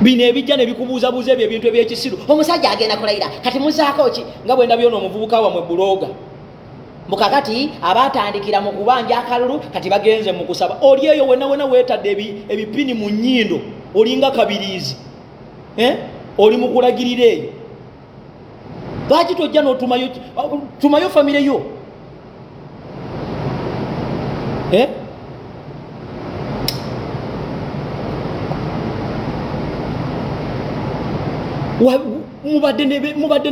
Bino ebijja ne bikubuuzabuuza ebyo ebintu ebyekisiru omusajja agenda kulayira kati muzaako ki nga bwe ndabyo n'omuvubuka wamwe buloga mukakati abatandikira mu kubanja akalulu kati bagenze mu kusaba oli eyo wena weetadde ebipini mu nnyindo olinga kabiriizi oli mu kulagirira eyo lwaki tojja n'otumayo famire yo mubadde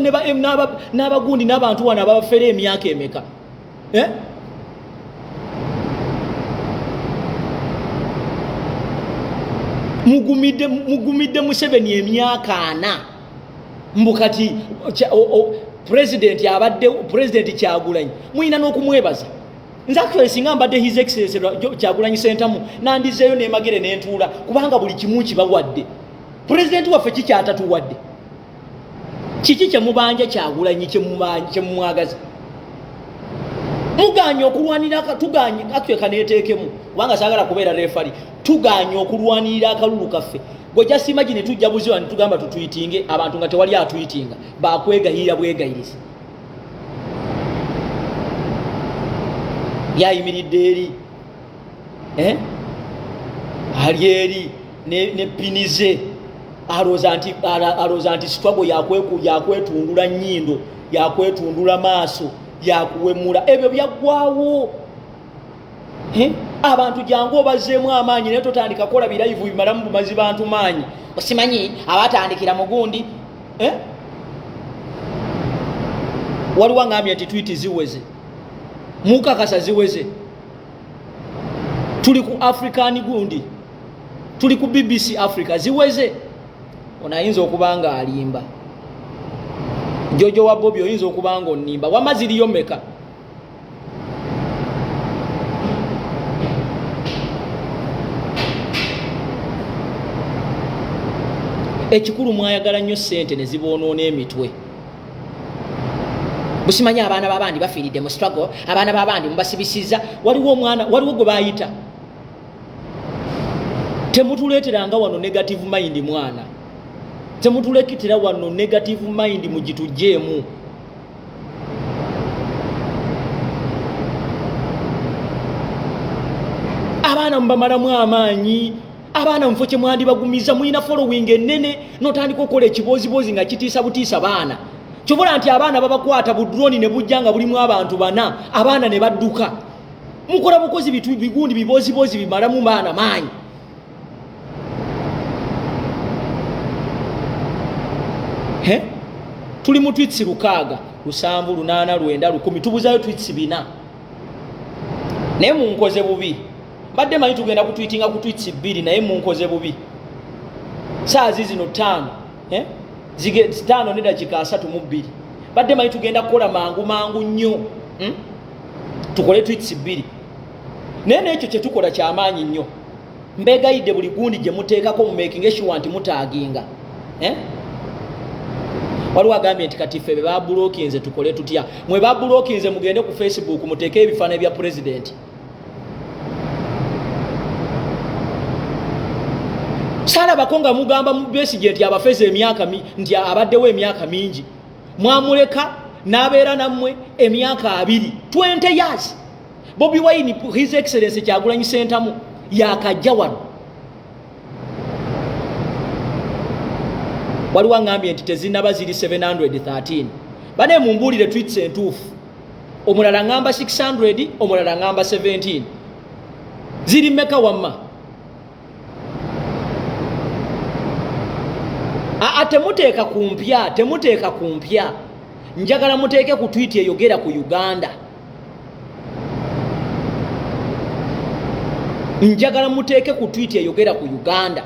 n'abagundi n'abantu wano abafera emyaka emeka mugumidde Museveni emyaka 4 mbukati president abadde president Kyagulanyi muyina n'okumwebaza. Nze actually singa mbadde his excellency Kyagulanyi sentamu nandizeeyo n'emagere n'entuula kubanga buli kimu kibawadde. President waffe kikyatatuwadde kiki kyemubanja Kyagulanyi kyemumwagaza muganya okulwanira tuganye actually kaneeteekemu kubanga saagala kubeera refari tuganya okulwanirira akalulu kaffe. Gwe just imagine tujja buziwa nitugamba tutwitinge abantu nga tewali atwitinga bakwegayirira bwegayiriza yayimiridde eri alieri ne pinize aloza anti struggle yakwetundula nnyindo yakwetundula maaso yakuwemula ebyo byaggwawo abantu jangu obazeemu amaanyi naye totandika kola birayivu bimalamu bumazi bantu maanyi osimanyi abatandikira mugundi waliwo ngambye nti twiti ziweze mukakasa ziweze tuli ku African gundi tuli ku BBC Africa ziweze onayinza okubanga alimba Jojo wa Bobi oyinza okubanga onnimba wamaziriyo meka ekikulu mwayagala nnyo ssente ne ziboonoona emitwe busimanyi abaana babandi bafiiridde mu struggle abaana babandi mubasibisiza waliwo gwe bayita temutuleeteranga wano negative mind mwana temutuleetera wano negative mind mugitujjeemu abaana mubamalamu amaanyi abaana mufo kye mwandibagumiza mulina following ennene notandika okukola ekiboozibozi nga kitiisa butiisa baana kyobola nti abaana babakwata budroni ne bujja nga bulimu abantu bana abaana ne badduka mukola bukozi bigundi biboozibozi bimalamu baana maanyi tuli mu tweets 6 7 8 9 10 tubuzayo tweets 4 naye munkoze bubi badde manyi tugenda kutweetinga ku tweets 2 naye munkoze bubi saa zino 5 zige 5 ne dakika 32 badde manyi tugenda kukola mangu nnyo tukole tweets 2 naye n'ekyo kye tukola kyamaanyi nnyo mbegayidde buli gundi gye muteekako mu making sure nti mutaaginga waliwo agambye nti kati ffe be babulokinze tukole tutya mwe babulokinze mugende ku Facebook muteeke ebifaananyi bya president salabako nga mugamba mu Besigye nti abafeze emyaka nti abaddewo emyaka mingi mwamuleka n'abeera nammwe emyaka 2 20 years Bobi Wine his excellency Kyagulanyi Ssentamu yakajja wano waliwo ngambye nti tezinaba ziri 713 bane mumbuulire tweets entuufu omulala ngamba 600 omulala ngamba 17 ziri meka wamma temuteeka kumpya njagala muteeke ku tweet eyogera ku Uganda njagala muteeke ku tweet eyogera ku Uganda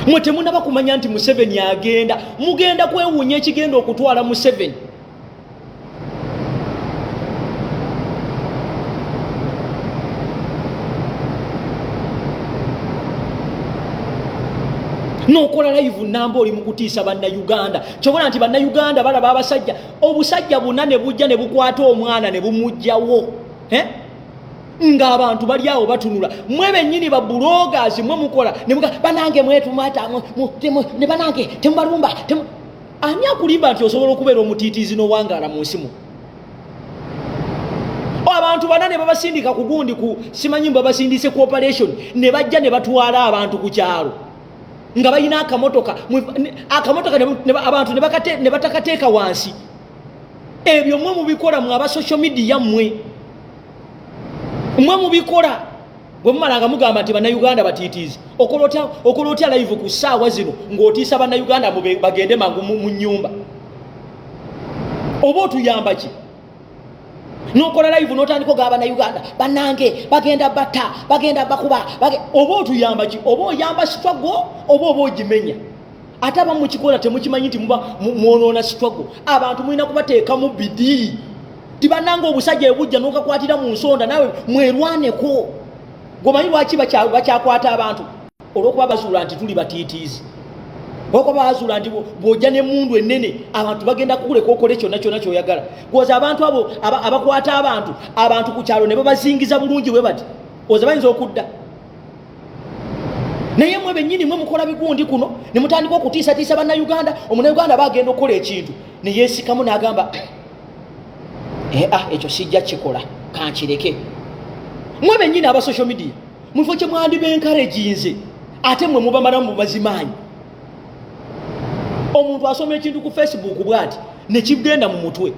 mwe temunaba kumanya nti Museveni agenda mugenda kwewuunya ekigenda okutwala Museveni nokola live namba oli mukutiisa banna Uganda kyobola nti banna Uganda balaba abasajja obusajja bonna ne bujja ne bukwata omwana ne bumujjawo nga abantu bali awo batunula mwe bennyini ba bloggers mwe mukola ne muga banange mwetumata ne banange tembalumba ani akulimba nti osobola okubeera omutiitiizi n'owangala mu nsi mu abantu banane babasindika ku gundi ku simanyi babasindise cooperation ne bajja ne batwala abantu ku kyalo nga bayina akamotoka abantu ne batakateeka wansi ebyo mwe mubikola mu aba social media mwe mubikola bwe mumalanga mugamba nti bannayuganda batiitiizi okola otya live ku ssaawa zino ng'otiisa bannayuganda bagende mangu mu nnyumba oba otuyamba ki nokola live n'otandika ogaba bannayuganda bannange bagenda batta bagenda bakuba oba otuyamba ki oba oyamba struggle oba ogimenya ate abamu mukikola temukimanyi nti muba mwonoona struggle abantu mulina kubateeka mu bidi tibannanga obusajja ebujja n'okakwatira mu nsonda nawe mwerwaneko gomanyi lwaki bakyakwata abantu olw'okuba bazuula nti tuli batiitiizi olw'okuba bazuula nti bw'ojja n'emmundu ennene abantu bagenda kukuleka okole kyonna kyoyagala kwoza abantu abo abakwata abantu ku kyalo ne babazingiza bulungi bwe bati oza bayinza okudda naye mwe bennyini mwe mukola bigundi kuno ne mutandika okutiisatiisa bannayuganda omunnayuganda bagenda okukola ekintu ne yeesikamu n'agamba ekyo sijja kikola kankireke. Mwe bennyini aba social media mufo kye mwandi benkarejinze ate mwe mubamala mu bazimanyi. Omuntu asoma ekintu ku Facebook bwati ne kigenda mu mutwe.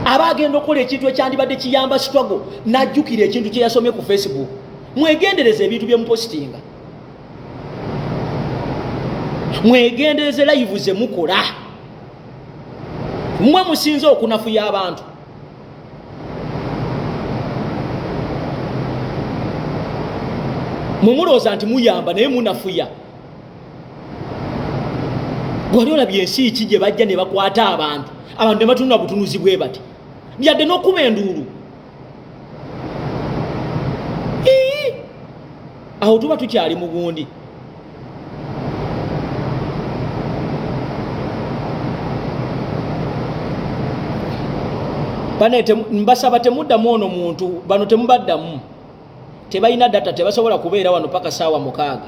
Aba agenda okukola ekintu ekyandibadde kiyamba struggle n'ajjukira ekintu kye yasomye ku Facebook. Mwegendereze ebintu bye mupostinga. Mwegendereze live ze mukola. Mwe musinze okunafuya abantu. Mumuloza nti muyamba naye munafuya. Gwali olabye ensi ki gye bajja ne bakwata abantu ne batunula butunuzi bwe bati byadde n'okuba enduulu. Awo tuba tukyali mu gundi. Bane mbasaba temuddamu ono muntu bano temubaddamu. Tebalina data tebasobola kubeera wano paka saawa 6.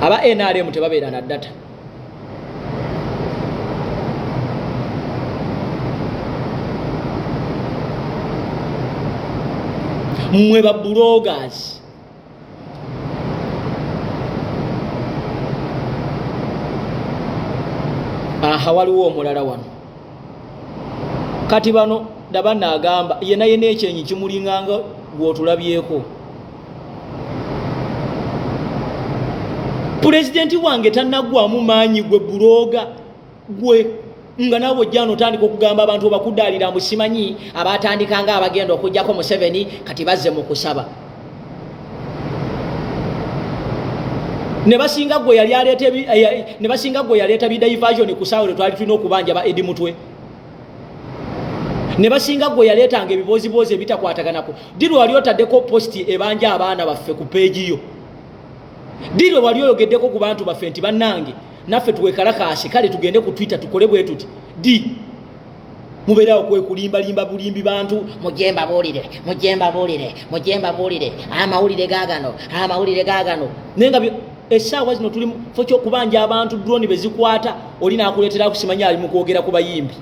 Aba NRM tebabeera na data. Mwe ba bloggers waliwo omulala wano kati bano dabana agamba yena ekyenyi kimulinganga gwotulabyeko. Pulezidenti wange tannaggwamu maanyi gwe buloga gwe nga nawe jjano tandika okugamba abantu bakudaalira musimanyi abatandikanga abagenda okujjako mu 7 kati bazze mu kusaba. Ne basinga gwe yaleeta bidaiversion ku saawa twali tulina okubanja ba Edi Mutwe. Ne basinga gwe yaleetanga ebibozibozi ebitakwataganako. Diri wali otaddeko posti ebanja abaana baffe ku page yo. Diri wali oyogeddeko ku bantu baffe nti bannange naffe tuwekalakasi kale tugende ku Twitter tukole bwe tuti. Mubeerawo kwekulimbalimba bulimbi bantu mujemba buulire amawulire gaagano nenga essaawa zino tuli fo kyokubanja abantu drone bezikwata oli naakuleetera kusimanya ali mu kwogera ku bayimbi.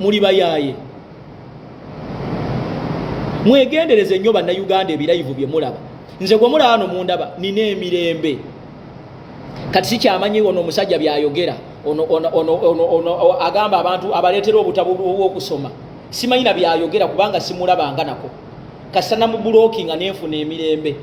Muli bayaaye. Mwegendereze nnyo bannayuganda ebirayivu bye mulaba. Nze gwe mulaba wano mundaba nina emirembe. Kati sikyamanyi ono omusajja byayogera ono agamba abantu abaleetera obutabo bw'okusoma. Simanyina byayogera kubanga simulabanga nako. Kasana mu blocking anenfuna emirembe.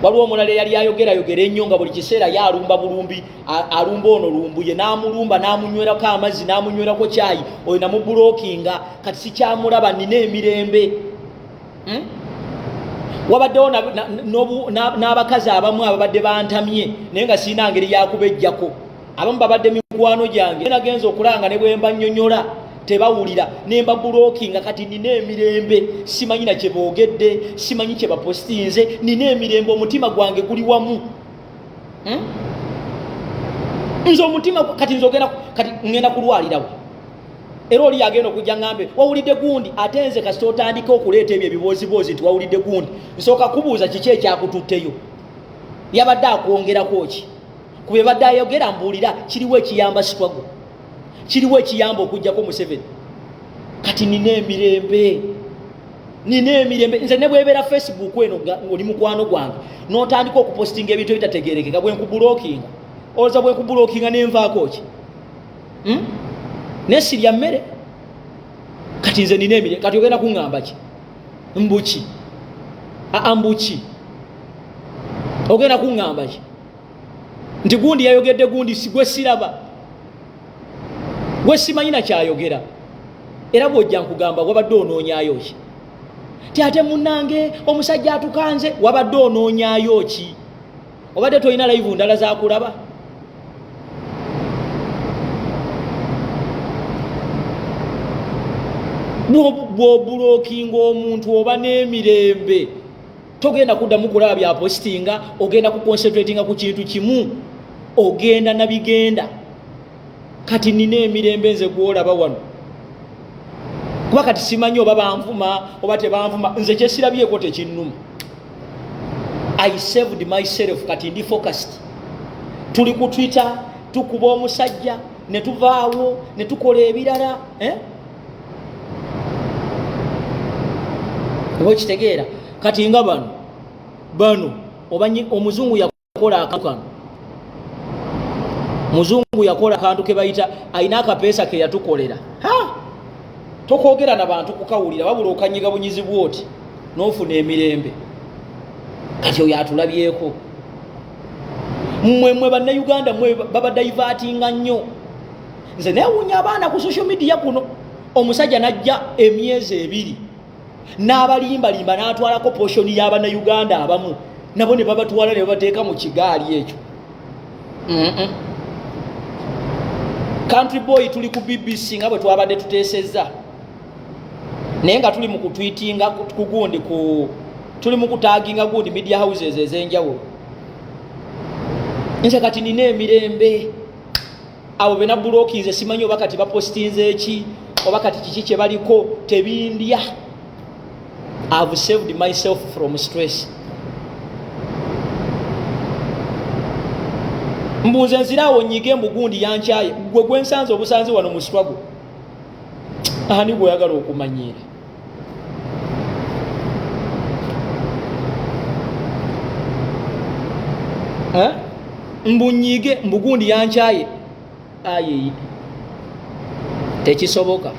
Waliwo omulala yali ayogera ennyo nga buli kiseera yalumba bulumbi alumba ono lumbuye n'amulumba n'amunywerako amazzi n'amunywerako kyayi oyo namu blockinga kati sikyamulaba nina emirembe. Wabaddewo n'abakazi abamu ababadde bantamye naye nga sirina ngeri yakubejjako. Abamu babadde mikwano gyange nagenza okulanga ne bwe mba nnyonnyola tebawulira nemba blockinga kati nina emirembe. Simanyina kye boogedde simanyi kye bapostinze nina emirembe omutima gwange guli wamu. Nze omutima kati nzogera kati ngenda kulwalirawo era oli yagenda okujja ngambe wawulidde gundi ate nze kasita otandika okuleeta ebyo ebibozibozi nti wawulidde gundi nsooka kubuuza kiki ekyakututteyo yabadde akwongerako ki kubye badde ayogera mbuulira kiriwo ekiyamba struggle kiriwo ekiyamba okujjako mu 7 kati nina emirembe nze ne bwebeera Facebook eno oli mukwano gwange n'otandika okupostinga ebintu ebitategerekeka bwe nkubulookinga olowooza bwe nkubulookinga nenvaako ki nesirya mmere kati nze nina emirembe kati ogenda kuŋŋamba ki mbuki mbuki ogenda kuŋŋamba ki nti gundi yayogedde gundi gwe siraba gwe simanyina kyayogera era bw'ojja nkugamba wabadde onoonyaayo ki ti ate munnange omusajja atukanze wabadde onoonyaayo ki obadde tolina live ndala zakulaba bw'obulookinga omuntu oba n'emirembe togenda kuddamu kulaba bya postinga ogenda kuconcentratinga ku kintu kimu ogenda nabigenda kati nina emirembe nze gwolaba wano kuba kati simanyi oba banvuma oba tebanvuma nze kyesirabyeko tekinnuma. I saved myself kati ndi focused. Tuli ku Twitter tukuba omusajja ne tuvaawo ne tukola ebirala okitegeera kati nga bano omuzungu yakola akantu muzungu yakola akantu ke bayita ayina akapeesa ke yatukolera tokwogera n'abantu kukawulira wabula okanyiga bunyizi bwoti n'ofuna emirembe kati oyo atulabyeko mmwe bannayuganda mmwe babadaivatinga nnyo nze neewuunya abaana ku social media kuno omusajja najja emyezi 2 n'abalimbalimba n'atwalako poshoni y'abannayuganda abamu nabo ne babatwala ne babateeka mu kigaali ekyo country boy tuli ku BBC nga bwe twabadde tuteesezza naye nga tuli mu kutwitinga kugundi tuli mu kutaginga gundi media houses ez'enjawulo nze kati nina emirembe abo bena bulokinze simanyi oba kati bapostinze eki oba kati kiki kye baliko tebindya. I've saved myself from stress. Mbunze nzirawo nyige mbugundi yankyaye gwe gwensanze obusanzi wano mu struggle ani bwe yagala okumanyira mbunyige mbugundi yankyaye ayi tekisoboka.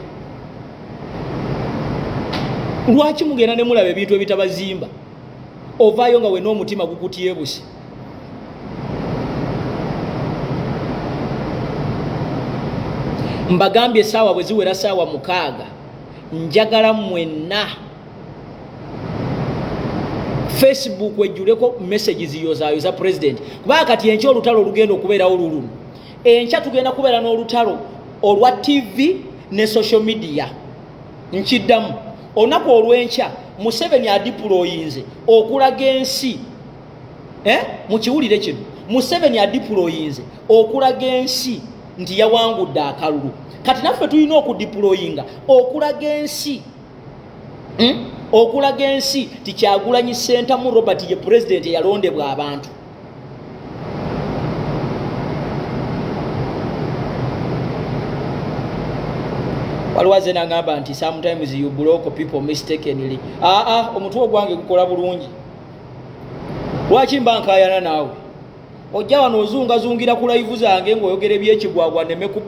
Lwaki mugenda ne mulaba ebintu ebitabazimba ovaayo nga we n'omutima gukutyebusi? Mbagambye sawa bwe ziwera sawa 6 njagala mwenna Facebook wejjuleko messages yozayo za president kuba kati enkya olutalo olugenda okubeerawo olululu. Enkya tugenda kubeera n'olutalo olwa TV ne social media. Nkiddamu olunaku olw'enkya Museveni adiployinze okulaga ensi mukiwulire kino Museveni adiployinze okulaga ensi nti yawangudde akalulu. Kati naffe tulina okudiployinga okulaga ensi ti Kyagulanyi Ssentamu Robert ye president yalondebwa abantu. Waliwaze nangamba nti sometimes you block people mistakenly. Omutwe gwange gukola bulungi. Lwaki mbankayana naawe? Ojja wano ozungazungira ku live zange ng'oyogera ebyekigwagwa neme ku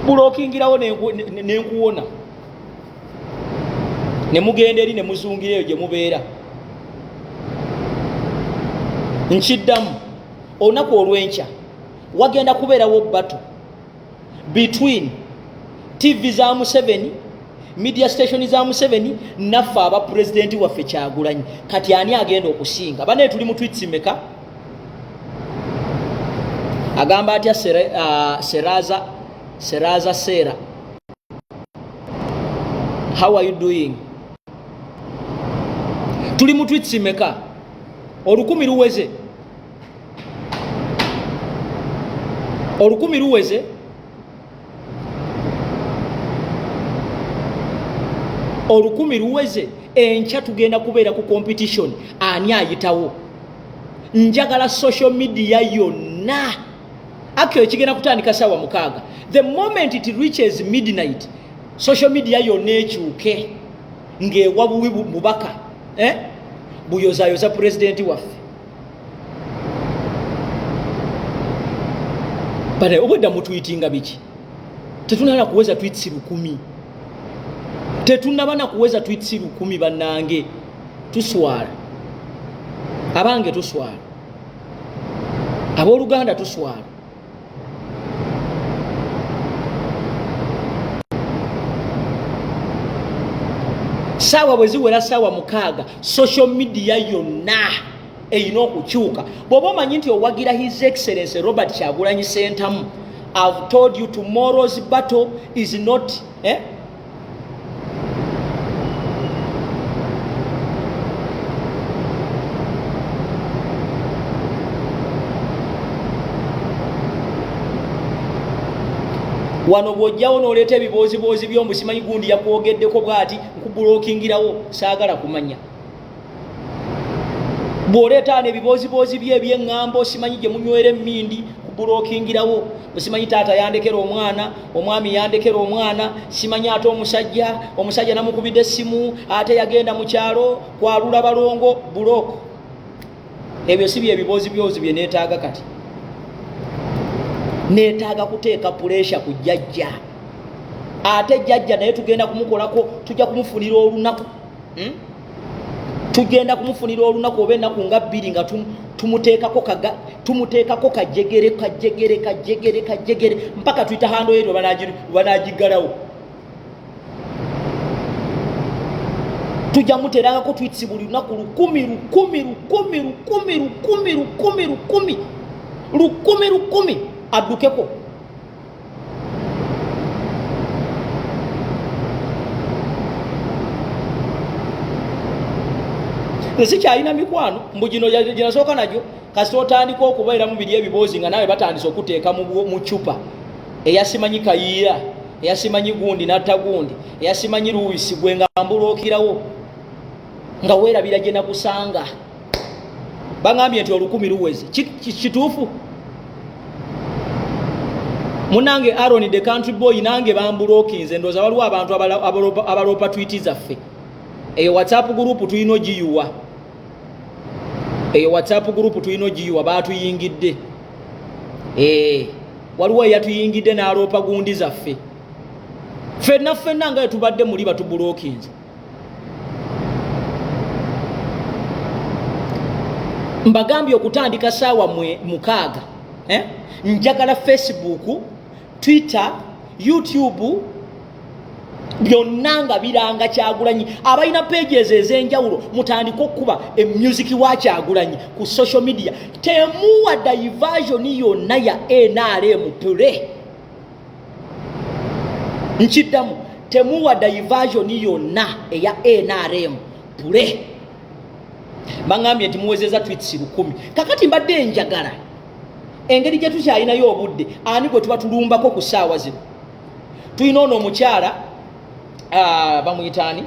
bulokingirawo nenkuwona ne mugenda eri ne muzungira eyo gye mubeera. Nkiddamu olunaku olw'enkya wagenda kubeerawo battle between TV za Museveni, media station za Museveni naffe aba president waffe Kyagulanyi. Kati ani agenda okusinga? Bane tuli mu tweets meka agamba atya Seraza Sera. How are you doing? Tuli mu tweets meka 10 luweze 10 luweze olukumi luweze. Enkya tugenda kubeera ku competition ani ayitawo. Njagala social media yonna akyo ekigenda kutandika sawa 6. The moment it reaches midnight social media yonna ekyuke ng'ewa buwi mubaka buyozayoza president waffe. Bale obwedda mutwitinga biki? Tetunala kuweza tweets 1000. Tetunabana kuweza tweets 1000 bannange. Tuswala abange, tuswala abooluganda, tuswala. Sawa bwe ziwera sawa 6 social media yonna eyina okukyuka. Bw'oba omanyi nti owagira His Excellency Robert Kyagulanyi Ssentamu, I've told you tomorrow's battle is not wano bw'ojjawo n'oleeta ebiboozibozi by'ombu simanyi gundi yakwogeddeko bw'ati nkubulokingirawo saagala kumanya. Bw'oleeta n'ebiboozibozi bye eby'eŋŋambo simanyi gye munywera emmindi bulokingirawo simanyi taata yandekera omwana omwami yandekera omwana simanyi ate omusajja namukubidde essimu ate yagenda mu kyalo kwalula balongo buloko ebyo si bye biboozi byozi bye neetaaga kati neetaaga kuteeka puresha ku jjajja ate jjajja naye tugenda kumukolako tujja kumufunira olunaku tugenda kumufunira olunaku oba ennaku nga bbiri nga tumuteekako kajjegere mpaka tuyita hando yetu banagigalawo tujja muterangako twitsi buli lunaku lukumi addukeko sikyalina mikwano mbu gino ginasooka nagyo kasita otandika okubeera mu biri ebiboozi nga nawe batandise okuteeka mu cupa eyasimanyi kayiira eyasimanyi gundi natta gundi eyasimanyi luwisi gwe nga mbulookirawo nga weerabira gye nakusanga bagambye nti 1000 luwezi kituufu munange Aaron the country boy nange bambulookinze ndooza waliwo abantu abaloopa twiti zaffe eyo WhatsApp group tulina ogiyuwa batuyingidde waliwo eyatuyingidde n'aloopa gundi zaffe ffenna nga tubadde muli batubulookinze mbagambye okutandika saawa 6 njagala Facebook Twitter YouTube byonna nga biranga Kyagulanyi abalina pages ez'enjawulo mutandika okuba music wa Kyagulanyi ku social media temuwa diversion yonna ya NRM pure nkiddamu temuwa diversion yonna eya NRM pure bangambye nti muwezeza tweets 1000 kakati mbadde njagala engeri gye tukyalinayo obudde ani gwe tuba tulumbako ku ssaawa zino tulina ono omukyala bamuyitaani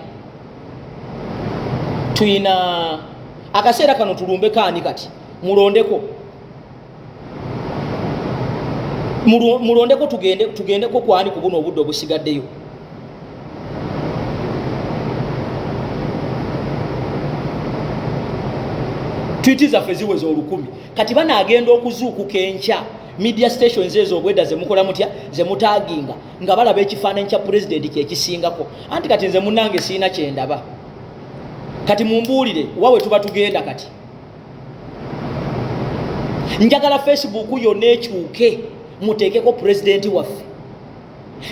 tuyina akaseera kano tulumbe kaani kati mulondeko tugendeko kwani ku buno obudde obusigaddeyo twiti zaffe ziweza 1000 kati banaagenda okuzuukuka enkya media stations ezo obwedda zemukola mutya zemutaaginga nga balaba ekifaananyi kya pulezidenti kyekisingako anti kati nze munnange siina kyendaba kati mumbuulire wawe tuba tugenda kati njagala Facebook yonna ekyuke muteekeko pulezidenti waffe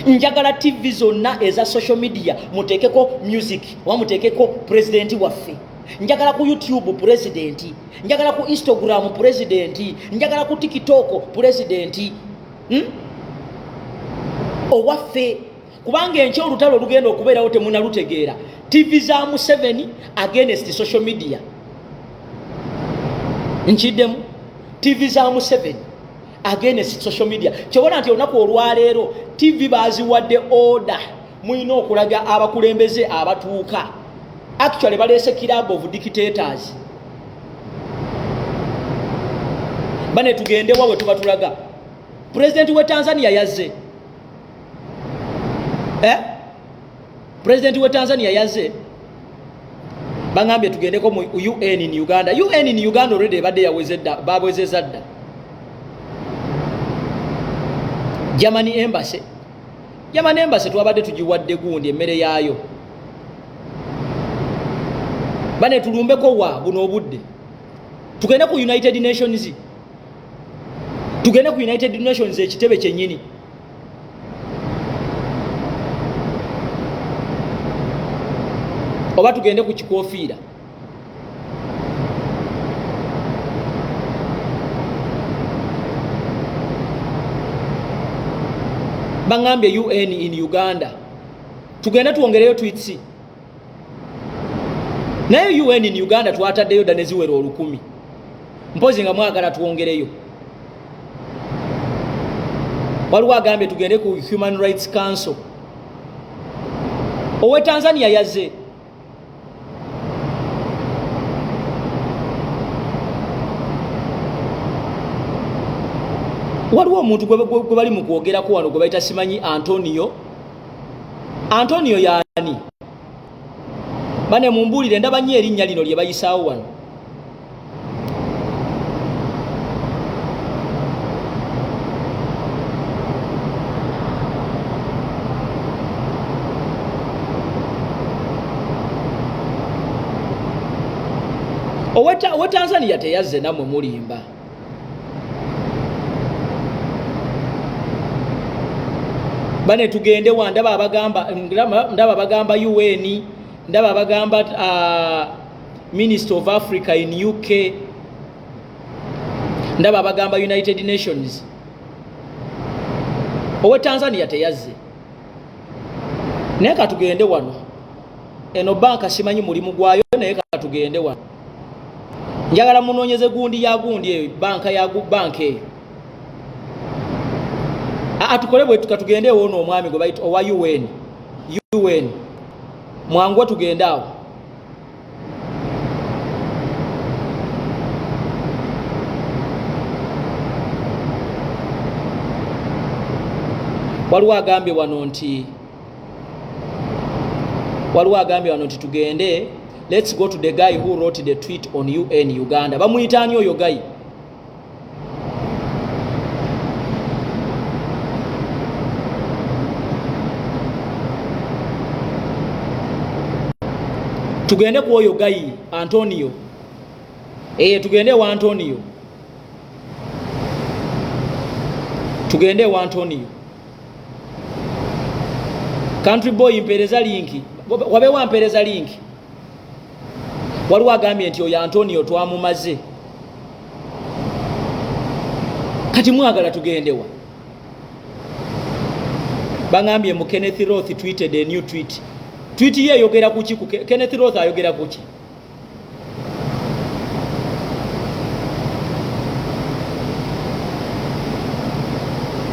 njagala TV zonna eza social media muteekeko music oba muteekeko pulezidenti waffe njagala ku YouTube presidenti njagala ku Instagram presidenti njagala ku TikTok presidenti owaffe kubanga enkya olutalo lugenda okubeerawo temunalutegeera TV za mu 7 against social media nkiddemu TV za mu 7 against social media kyobona nti olunaku olwaleero TV baziwadde order muyina okulaga abakulembeze abatuuka actually balese club of dictators bane tugende wawe tubatulaga president we Tanzania yazze president we Tanzania yazze bangambye tugendeko mu UN in Uganda already badde yawezedda babwezeza dda Germany embassy twabadde tugiwadde gundi emmere yaayo bane tulumbeko wa buno obudde tugenda ku United Nations ekitebe kyennyini oba tugende ku kikofiira bangambye UN in Uganda tugenda tuongereyo tweets naye UN in Uganda twataddeyo dda neziwera 1000 mpozi nga mwagala tuongereyo waliwo agambye tugende ku Human Rights Council owe Tanzania yazze waliwo omuntu gwe bali mu kwogerako wano gwe bayita simanyi Antonio yaani bane mumbuulire ndaba nnyo erinnya lino lye bayisaawo wano. Owe Tanzania teyazze namwe mulimba. Bane tugende wa ndaba abagamba UN, ndaba abagamba Minister of Africa in UK, ndaba abagamba United Nations. Owe Tanzania teyazze. Naye katugende wano. Eno banka simanyi mulimu gwayo naye katugende wano. Njagala munoonyeze gundi ya gundi banka ya banke. Atukole bwe tukatugende wono omwami gwe bayita owa UN. Mwangu tugende awo. Waliwo agambye wano nti tugende. Let's go to the guy who wrote the tweet on UN Uganda. Bamuyitani oyo guy. Tugende ku oyo guy Antonio. Tugende wa Antonio. Tugende wa Antonio. Country boy impereza linki. Wabe wa impereza linki. Waliwo agambye nti oyo Antonio twamumaze. Kati mwagala tugendewa. Bangambye mu Kenneth Roth tweeted a new tweet. Tweet ye yogera kuki ku Kenneth Roth ayogera kuki?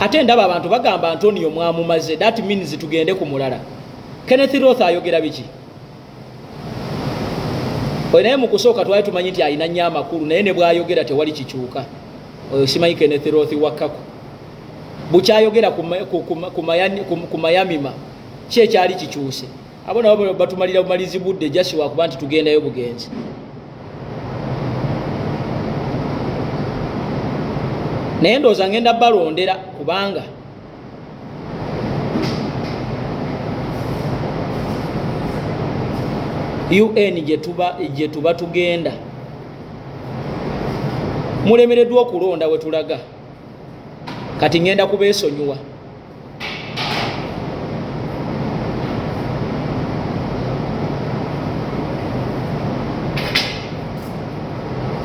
Ate ndaba abantu bagamba Antonio mwamumaze. That means tugende ku mulala. Kenneth Roth ayogera biki? Naye mu kusooka twali tumanyi nti alina nnyo amakulu naye ne bw'ayogera tewali kikyuka. Oyo simanyi Kenneth Roth wakkako. Bukyayogera ku Mayamima ki ekyali kikyuse. Abo nabo batumalira bumalizi budde jasi wakuba nti tugendayo bugenzi. Naye ndowooza ngenda balondera kubanga UN gye tuba tugenda mulemereddwa okulonda we tulaga. Kati ngenda kubeesonyiwa.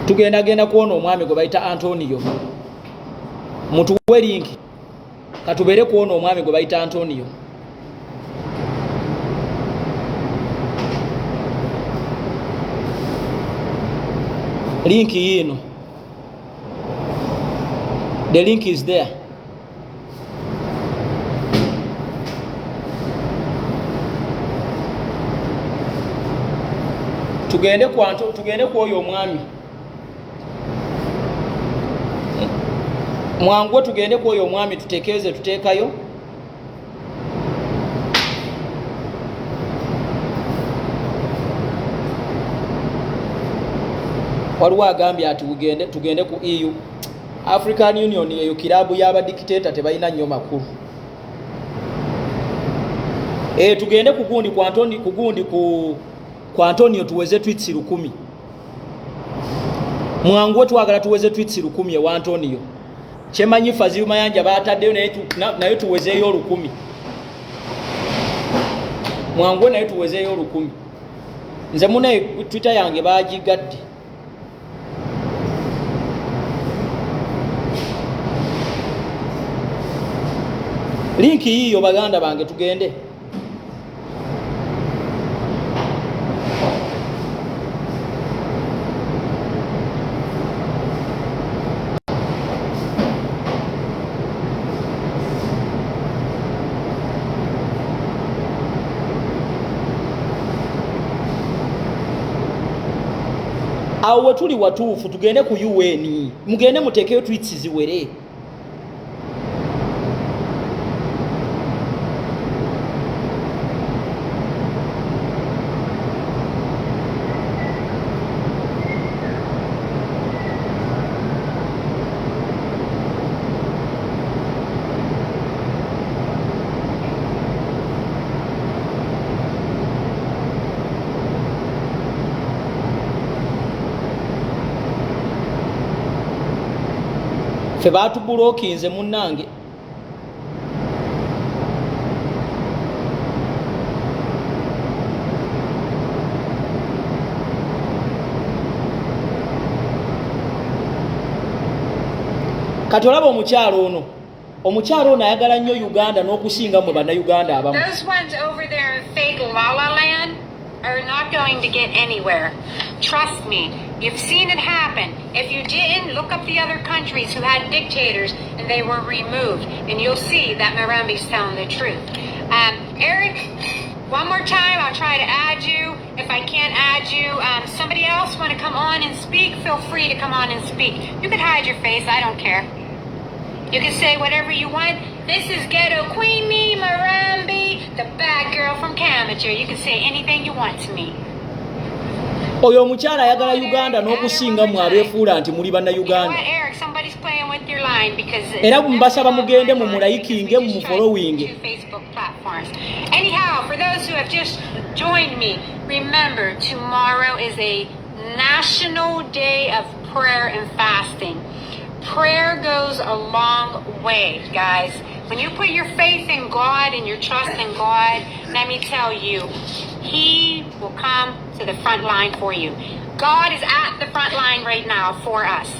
Tugenda kuona omwami gwe bayita Antonio. Mutuwe linki katubere kuona omwami gwe bayita Antonio. Link yino. The link is there. Tugende ku oyo omwami. Mwangu tugende ku oyo omwami tuteekeze tuteekayo. Waliwo agambye ati tugende ku EU. African Union eyo kirabu y'abadikiteta tebalina nnyo makulu. Tugende kugundi ku Antonio tuweze tweets 1000. Mwangu twagala tuweze tweets 1000 wa Antonio. Chemanyi Faziu Mayanja bataddeyo naye tuwezeeyo 1000. Mwangu naye tuwezeeyo 1000. Nze mune Twitter yange bagigadde. Linki hiyo baganda bange tugende. Awo tuli watuufu tugende ku UN. Mugende mutekeyo tweets ziwere. fe batubulokinze munnange. Kati olaba omukyalo ono. Omukyalo ono ayagala nnyo Uganda n'okusinga mu bannayuganda abamu. Those ones over there in fake La La Land are not going to get anywhere. Trust me, you've seen it happen. If you didn't, look up the other countries who had dictators and they were removed, and you'll see that Marambi's telling the truth. Eric, one more time, I'll try to add you. If I can't add you, somebody else want to come on and speak, feel free to come on and speak. You can hide your face, I don't care. You can say whatever you want. This is Ghetto Queenie Marambi, the bad girl from Camacho. You can say anything you want to me. Oyo omukyala ayagala Uganda n'okusinga mu abeefuula nti muli bannayuganda. Eric, somebody's playing with your line because era mbasaba mugende mu mulayikinge mu following. Facebook platforms. Anyhow, for those who have just joined me, remember tomorrow is a national day of prayer and fasting. Prayer goes a long way, guys. When you put your faith in God and your trust in God, let me tell you, He will come to the front line for you. God is at the front line right now for us.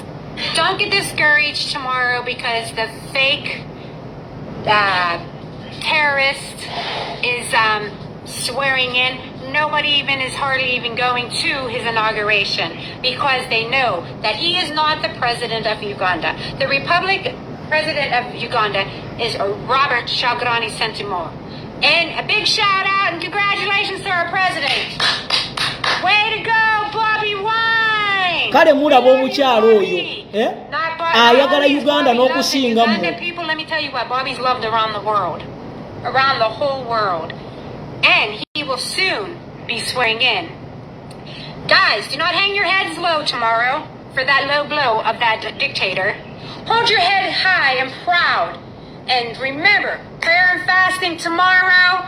Don't get discouraged tomorrow because the fake terrorist is swearing in. Nobody even is hardly even going to his inauguration because they know that he is not the president of Uganda. The Republic president of Uganda is Robert Chagrani Sentimo. And a big shout out and congratulations to our president. Way to go, Bobi Wine! Kale mulaba omukyalo oyo ayagala Uganda n'okusinga mu. Ugandan people, let me tell you what, Bobi's loved around the world. Around the whole world. And he will soon be swearing in. Guys, do not hang your heads low tomorrow for that low blow of that dictator. Hold your head high and proud. And remember, prayer and fasting tomorrow.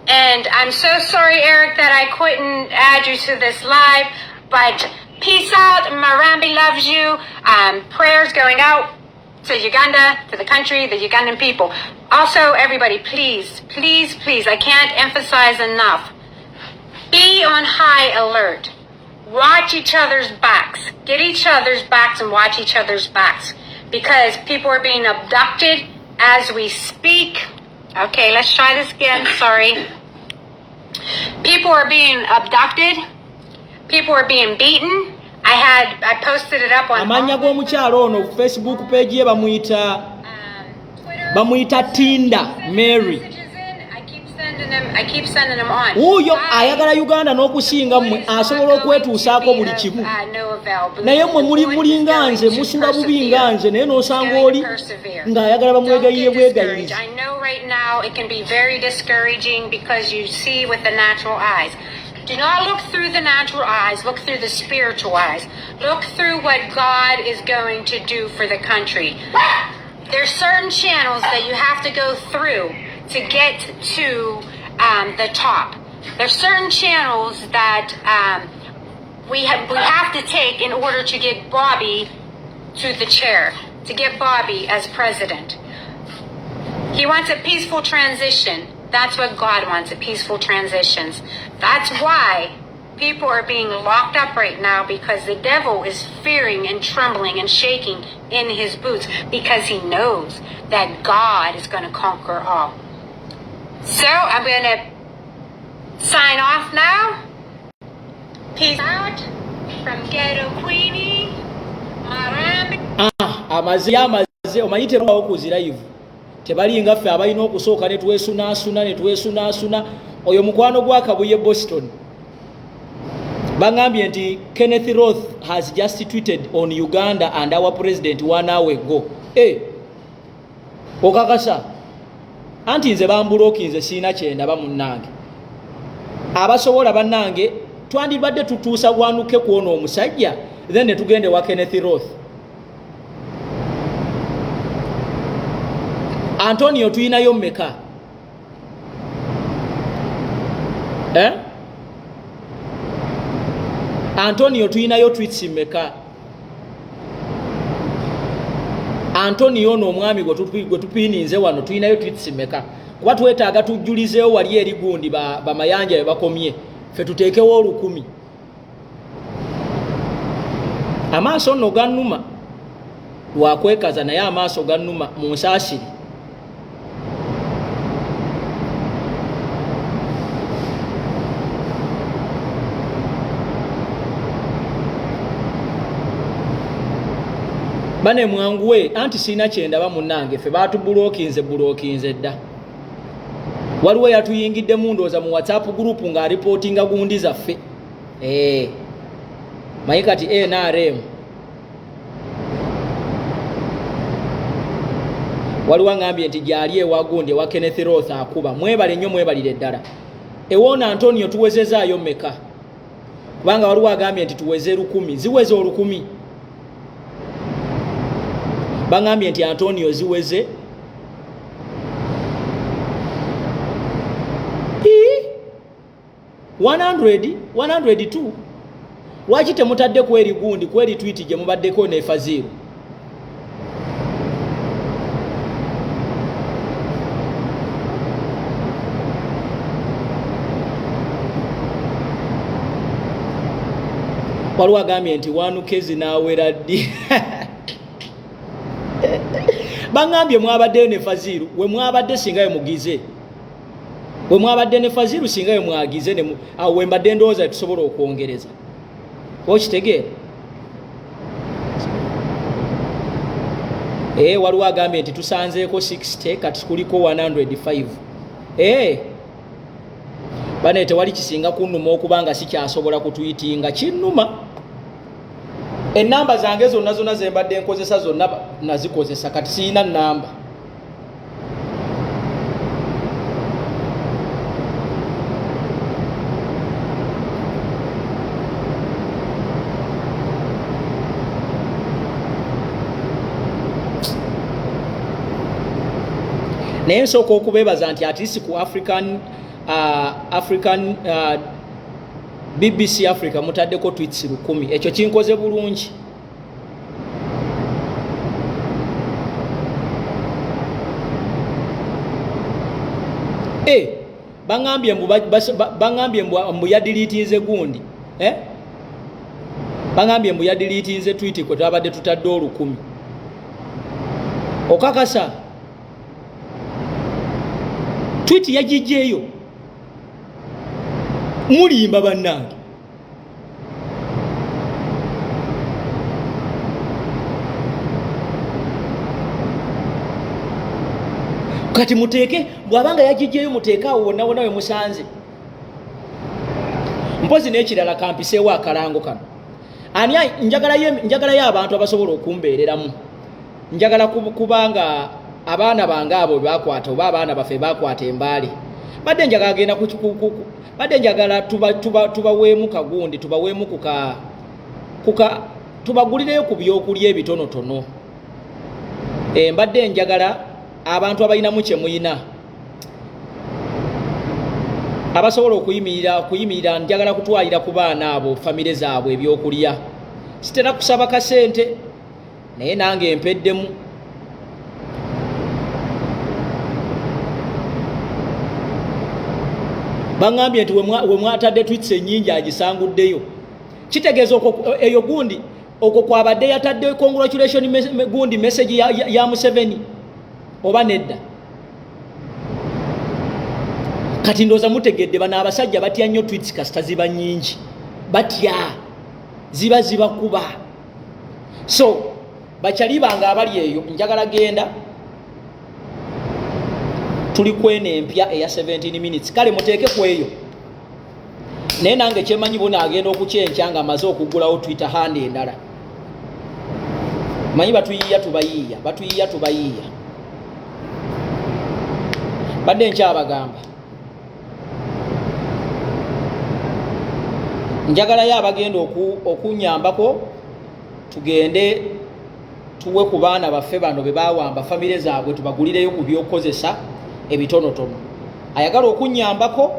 And I'm so sorry, Eric, that I couldn't add you to this live. But peace out. Marambi loves you. Prayers going out to Uganda, to the country, the Ugandan people. Also, everybody, please, please, please, I can't emphasize enough. Be on high alert. Watch each other's backs. Get each other's backs and watch each other's backs. Because people are being abducted as we speak. Okay, let's try this again. Sorry. People are being abducted. People are being beaten. I posted it up on amanya g'omukyalo ono Facebook page ye bamuyita Tinda Mary. I keep sending them on. Uyo ayagala Uganda n'okusinga mmwe asobola okwetuusaako buli kimu. Naye mmwe mulinga nze musinga bubi nga nze naye n'osanga oli ng'ayagala bamwegayirire bwegayirize. I know right now it can be very discouraging because you see with the natural eyes. Do not look through the natural eyes, look through the spiritual eyes. Look through what God is going to do for the country. There's certain channels that you have to go through to get to the top. There's certain channels that we have to take in order to get Bobi to the chair, to get Bobi as president. He wants a peaceful transition. That's what God wants, a peaceful transitions. That's why people are being locked up right now, because the devil is fearing and trembling and shaking in his boots because he knows that God is going to conquer all. So I'm going to sign off now. Peace out from Ghetto Queenie Marambi. Amaze omayite ruwa okuzira yivu. Tebali ngaffe abalina okusooka ne twesunaasuna oyo mukwano gwa Kabuye Boston. Bangambye nti Kenneth Roth has just tweeted on Uganda and our president 1 hour ago. Okakasa anti nze bambulokinze siina kyenda bamunnange. Abasobola bannange twandibadde tutuusa bwanuke kuona omusajja then tugende wa Kenneth Roth. Antonio tuyinayo mmeka? Antonio tuyinayo tweets mmeka? Antonio ono omwami gwe tupininze wano tulinayo tweets meka kuba twetaaga tujjulizeewo wali eri gundi bamayanja bye bakomye ffe tuteekewo 1000 amaaso nno gannuma lwakwekaza naye amaaso gannuma mu nsaasiri bane mwanguwe anti sina kyendaba munnange ffe baatubulookinze dda waliwo yatuyingidde mundooza mu WhatsApp group nga reportinga gundi zaffe manyi kati NRM waliwo ngambye nti gyali ewa gundi ewa Kenneth Roth akuba mwebale nnyo mwebalire ddala ewona Antonio tuwezezaayo meka kubanga waliwo agambye nti tuweze 1000 ziweze 1000 bangambye nti Antonio ziweze 102 lwaki temutadde kweri gundi kweri tweet gye mubaddeko nefa 0 waliwo agambye nti wanukezi nawera ddi bangambye mwabaddeyo ne Faziru we mwabadde singayo mugize we mwabadde ne Faziru singayo mwagize awo we mbadde ndowooza tusobola okwongereza okitegeera waliwo agambye nti tusanzeeko 60 kati kuliko 105 bane tewali kisinga kunnuma okubanga sikyasobola kutwitinga kinnuma enamba zange zonna zembadde nkozesa zonna nazikozesa kati siina namba naye nsooka okubeebaza nti at least ku African BBC Africa mutaddeko tweets 1000 ekyo kinkoze bulungi bangambye mbu yadiliitinze gundi bangambye mbu yadiliitinze tweet kwe twabadde tutadde 1000 okakasa tweet yagijjeeyo mulimba bannange kati muteeke bwabanga yagijjeeyo muteekaawo wonna we musanze mpozi n'ekirala kampiseewo akalango kano ani njagalayo abantu abasobola okumbeereramu njagala kubanga abaana bange abo bakwata oba abaana baffe bakwata embaali badde njagala genda badde njagala tubaweemu kagundi tubaweemu tubagulireyo ku byokulya ebitonotono mbadde njagala abantu abalinamu kye muyina abasobola okuyimirira njagala kutwalira ku baana abo famire zaabwe ebyokulya sitera kusaba kasente naye nange empeddemu bangambye nti we mwatadde tweets ennyingi agisanguddeyo kitegeeza eyo gundi okwo kwabadde yatadde congratulation gundi message ya Museveni oba nedda kati ndooza mutegedde bano abasajja batya nnyo tweets kasita ziba nnyingi batya ziba kuba so bakyali bange abali eyo njagala genda tuli kwene empya eya 17 minutes kale muteeke kweyo naye nange kyemanyi bona agenda okukyenkya nga amaze okugulawo Twitter hand endala manyi batuyiiya tubayiiya badde nkyabagamba njagalayo abagenda okunyambako tugende tuwe ku baana baffe bano be bawamba famire zaabwe tubagulireyo ku byokozesa ebitonotono ayagala okunyambako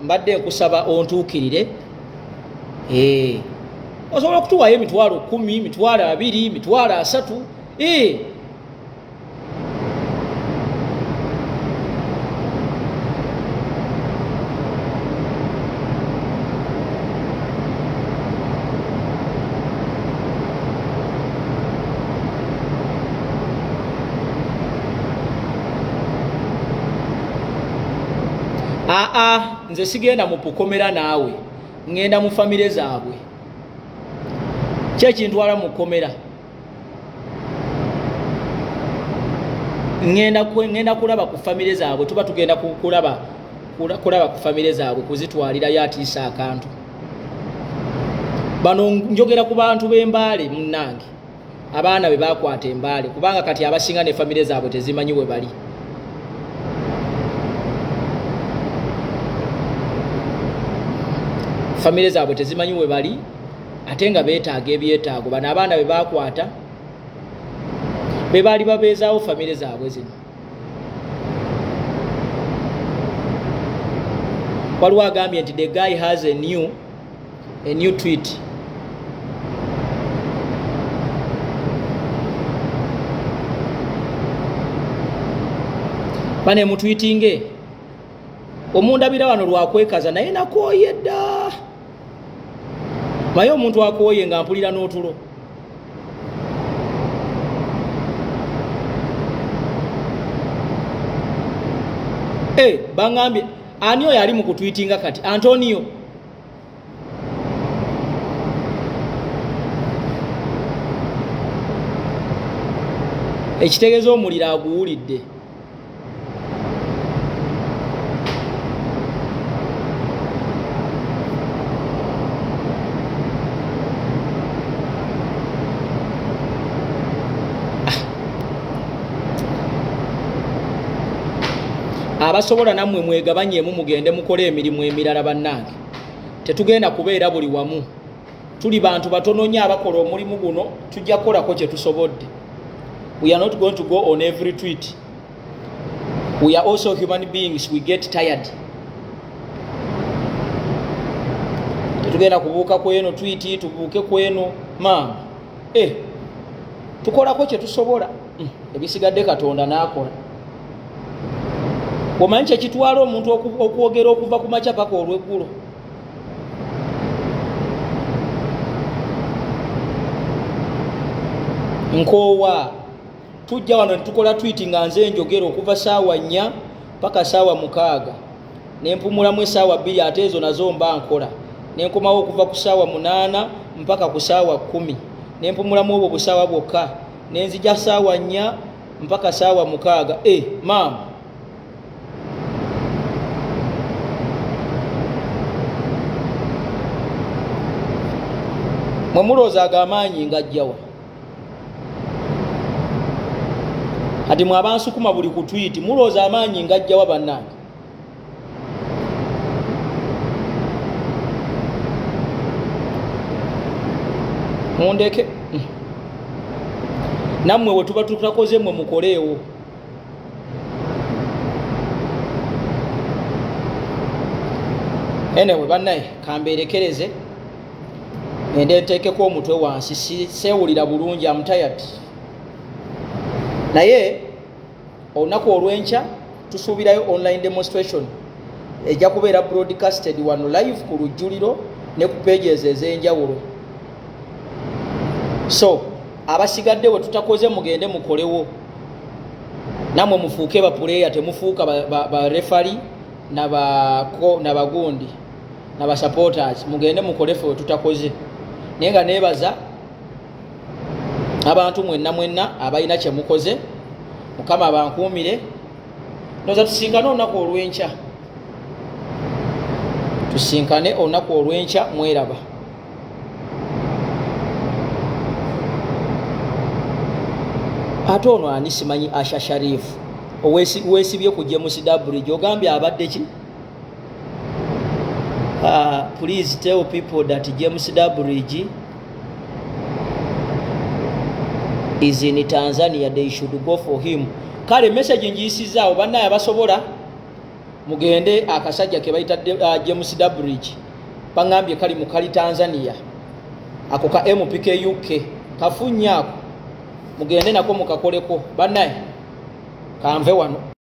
mbadde nkusaba ontuukirire osobola okutuwayo emitwalo 10 emitwalo 2 emitwalo 3 nze sigenda mu kukomera naawe, ngenda mu famire zaabwe. Kyekintwala mu kukomera. Ngenda kulaba ku famire zaabwe, tuba tugenda kulaba ku famire zaabwe, kuzitwalirayo atiisa akantu. Bano njogera ku bantu b'embaale munnange, abaana be bakwata embaale, kubanga kati abasinga ne famire zaabwe tezimanyi we bali. Famire zaabwe tezimanyi we bali, ate nga beetaaga ebyetaago. Bano abaana be bakwata be baali babeezaawo famire zaabwe zino. Waliwo agambye nti the guy has a new tweet. Bane mu tweetinge omundabira wano lwakwekaza naye nakooye dda. Maye omuntu akooye nga mpulira n'otulo. Bangambye ani oyo ali mu kutweetinga kati? Antonio. Ekitegeeza omuliro aguwulidde. Abasobola nammwe mwegabanyemu mugende mukole emirimu emirala bannange. Tetugenda kubeera buli wamu. Tuli bantu batono nnyo abakola omulimu guno, tujja kukolako kye tusobodde. We are not going to go on every tweet. We are also human beings, we get tired. Tetugenda kubuuka kweno tweet, tubuuke kweno maama. Tukolako kye tusobola. Ebisigadde Katonda n'akola. Omanyi kyekitwala omuntu okwogera okuva ku makya paka olw'eggulo. Nkoowa tujja wano ne tukola tweet nga nze njogera okuva ssaawa 4 paka ssaawa 6, ne mpumulamu essaawa 2 ate ezo nazo mba nkola, ne nkomawo okuva ku ssaawa 8 mpaka ku ssaawa 10, ne mpumulamu obwo busaawa bwokka, ne nzija ssaawa 4 mpaka ssaawa 6. Maama mwe mulooza ag'amaanyi ngajjawa? Ati mwe abansukuma buli ku tweet mulooza amaanyi ngajjawa bannange? Mundeke nammwe we tuba tutakoze mwe mukoleewo. Anyway bannaye kambeerekereze ende nteekeko omutwe wansi, seewulira bulungi, I'm tired. Naye olunaku olw'enkya tusuubirayo online demonstration ejja kubeera broadcasted wano live ku lujjuliro ne ku pages ez'enjawulo. So abasigadde we tutakoze mugende mukolewo, namwe mufuuke ba player, temufuuka ba referee na bagundi na ba supporters. Mugende mukole fe we tutakoze. Naye nga neebaza abantu mwenna abalina kye mukoze. Mukama abankuumire. Noza tusinkane olunaku olw'enkya. Tusinkane olunaku olw'enkya, mweraba. Ate ono ani simanyi Asha Sharif weesibye ku James Bridge, ogambye abadde ki? Please tell people that James Bridge is in Tanzania, they should go for him. Kale message njiyisizaawo bannaye abasobola mugende akasajja ke bayita James Bridge bangambye kali mu kali Tanzania, ako ka MPK kafunyaako, mugende nako mukakoleko bannaye. Kanve wano.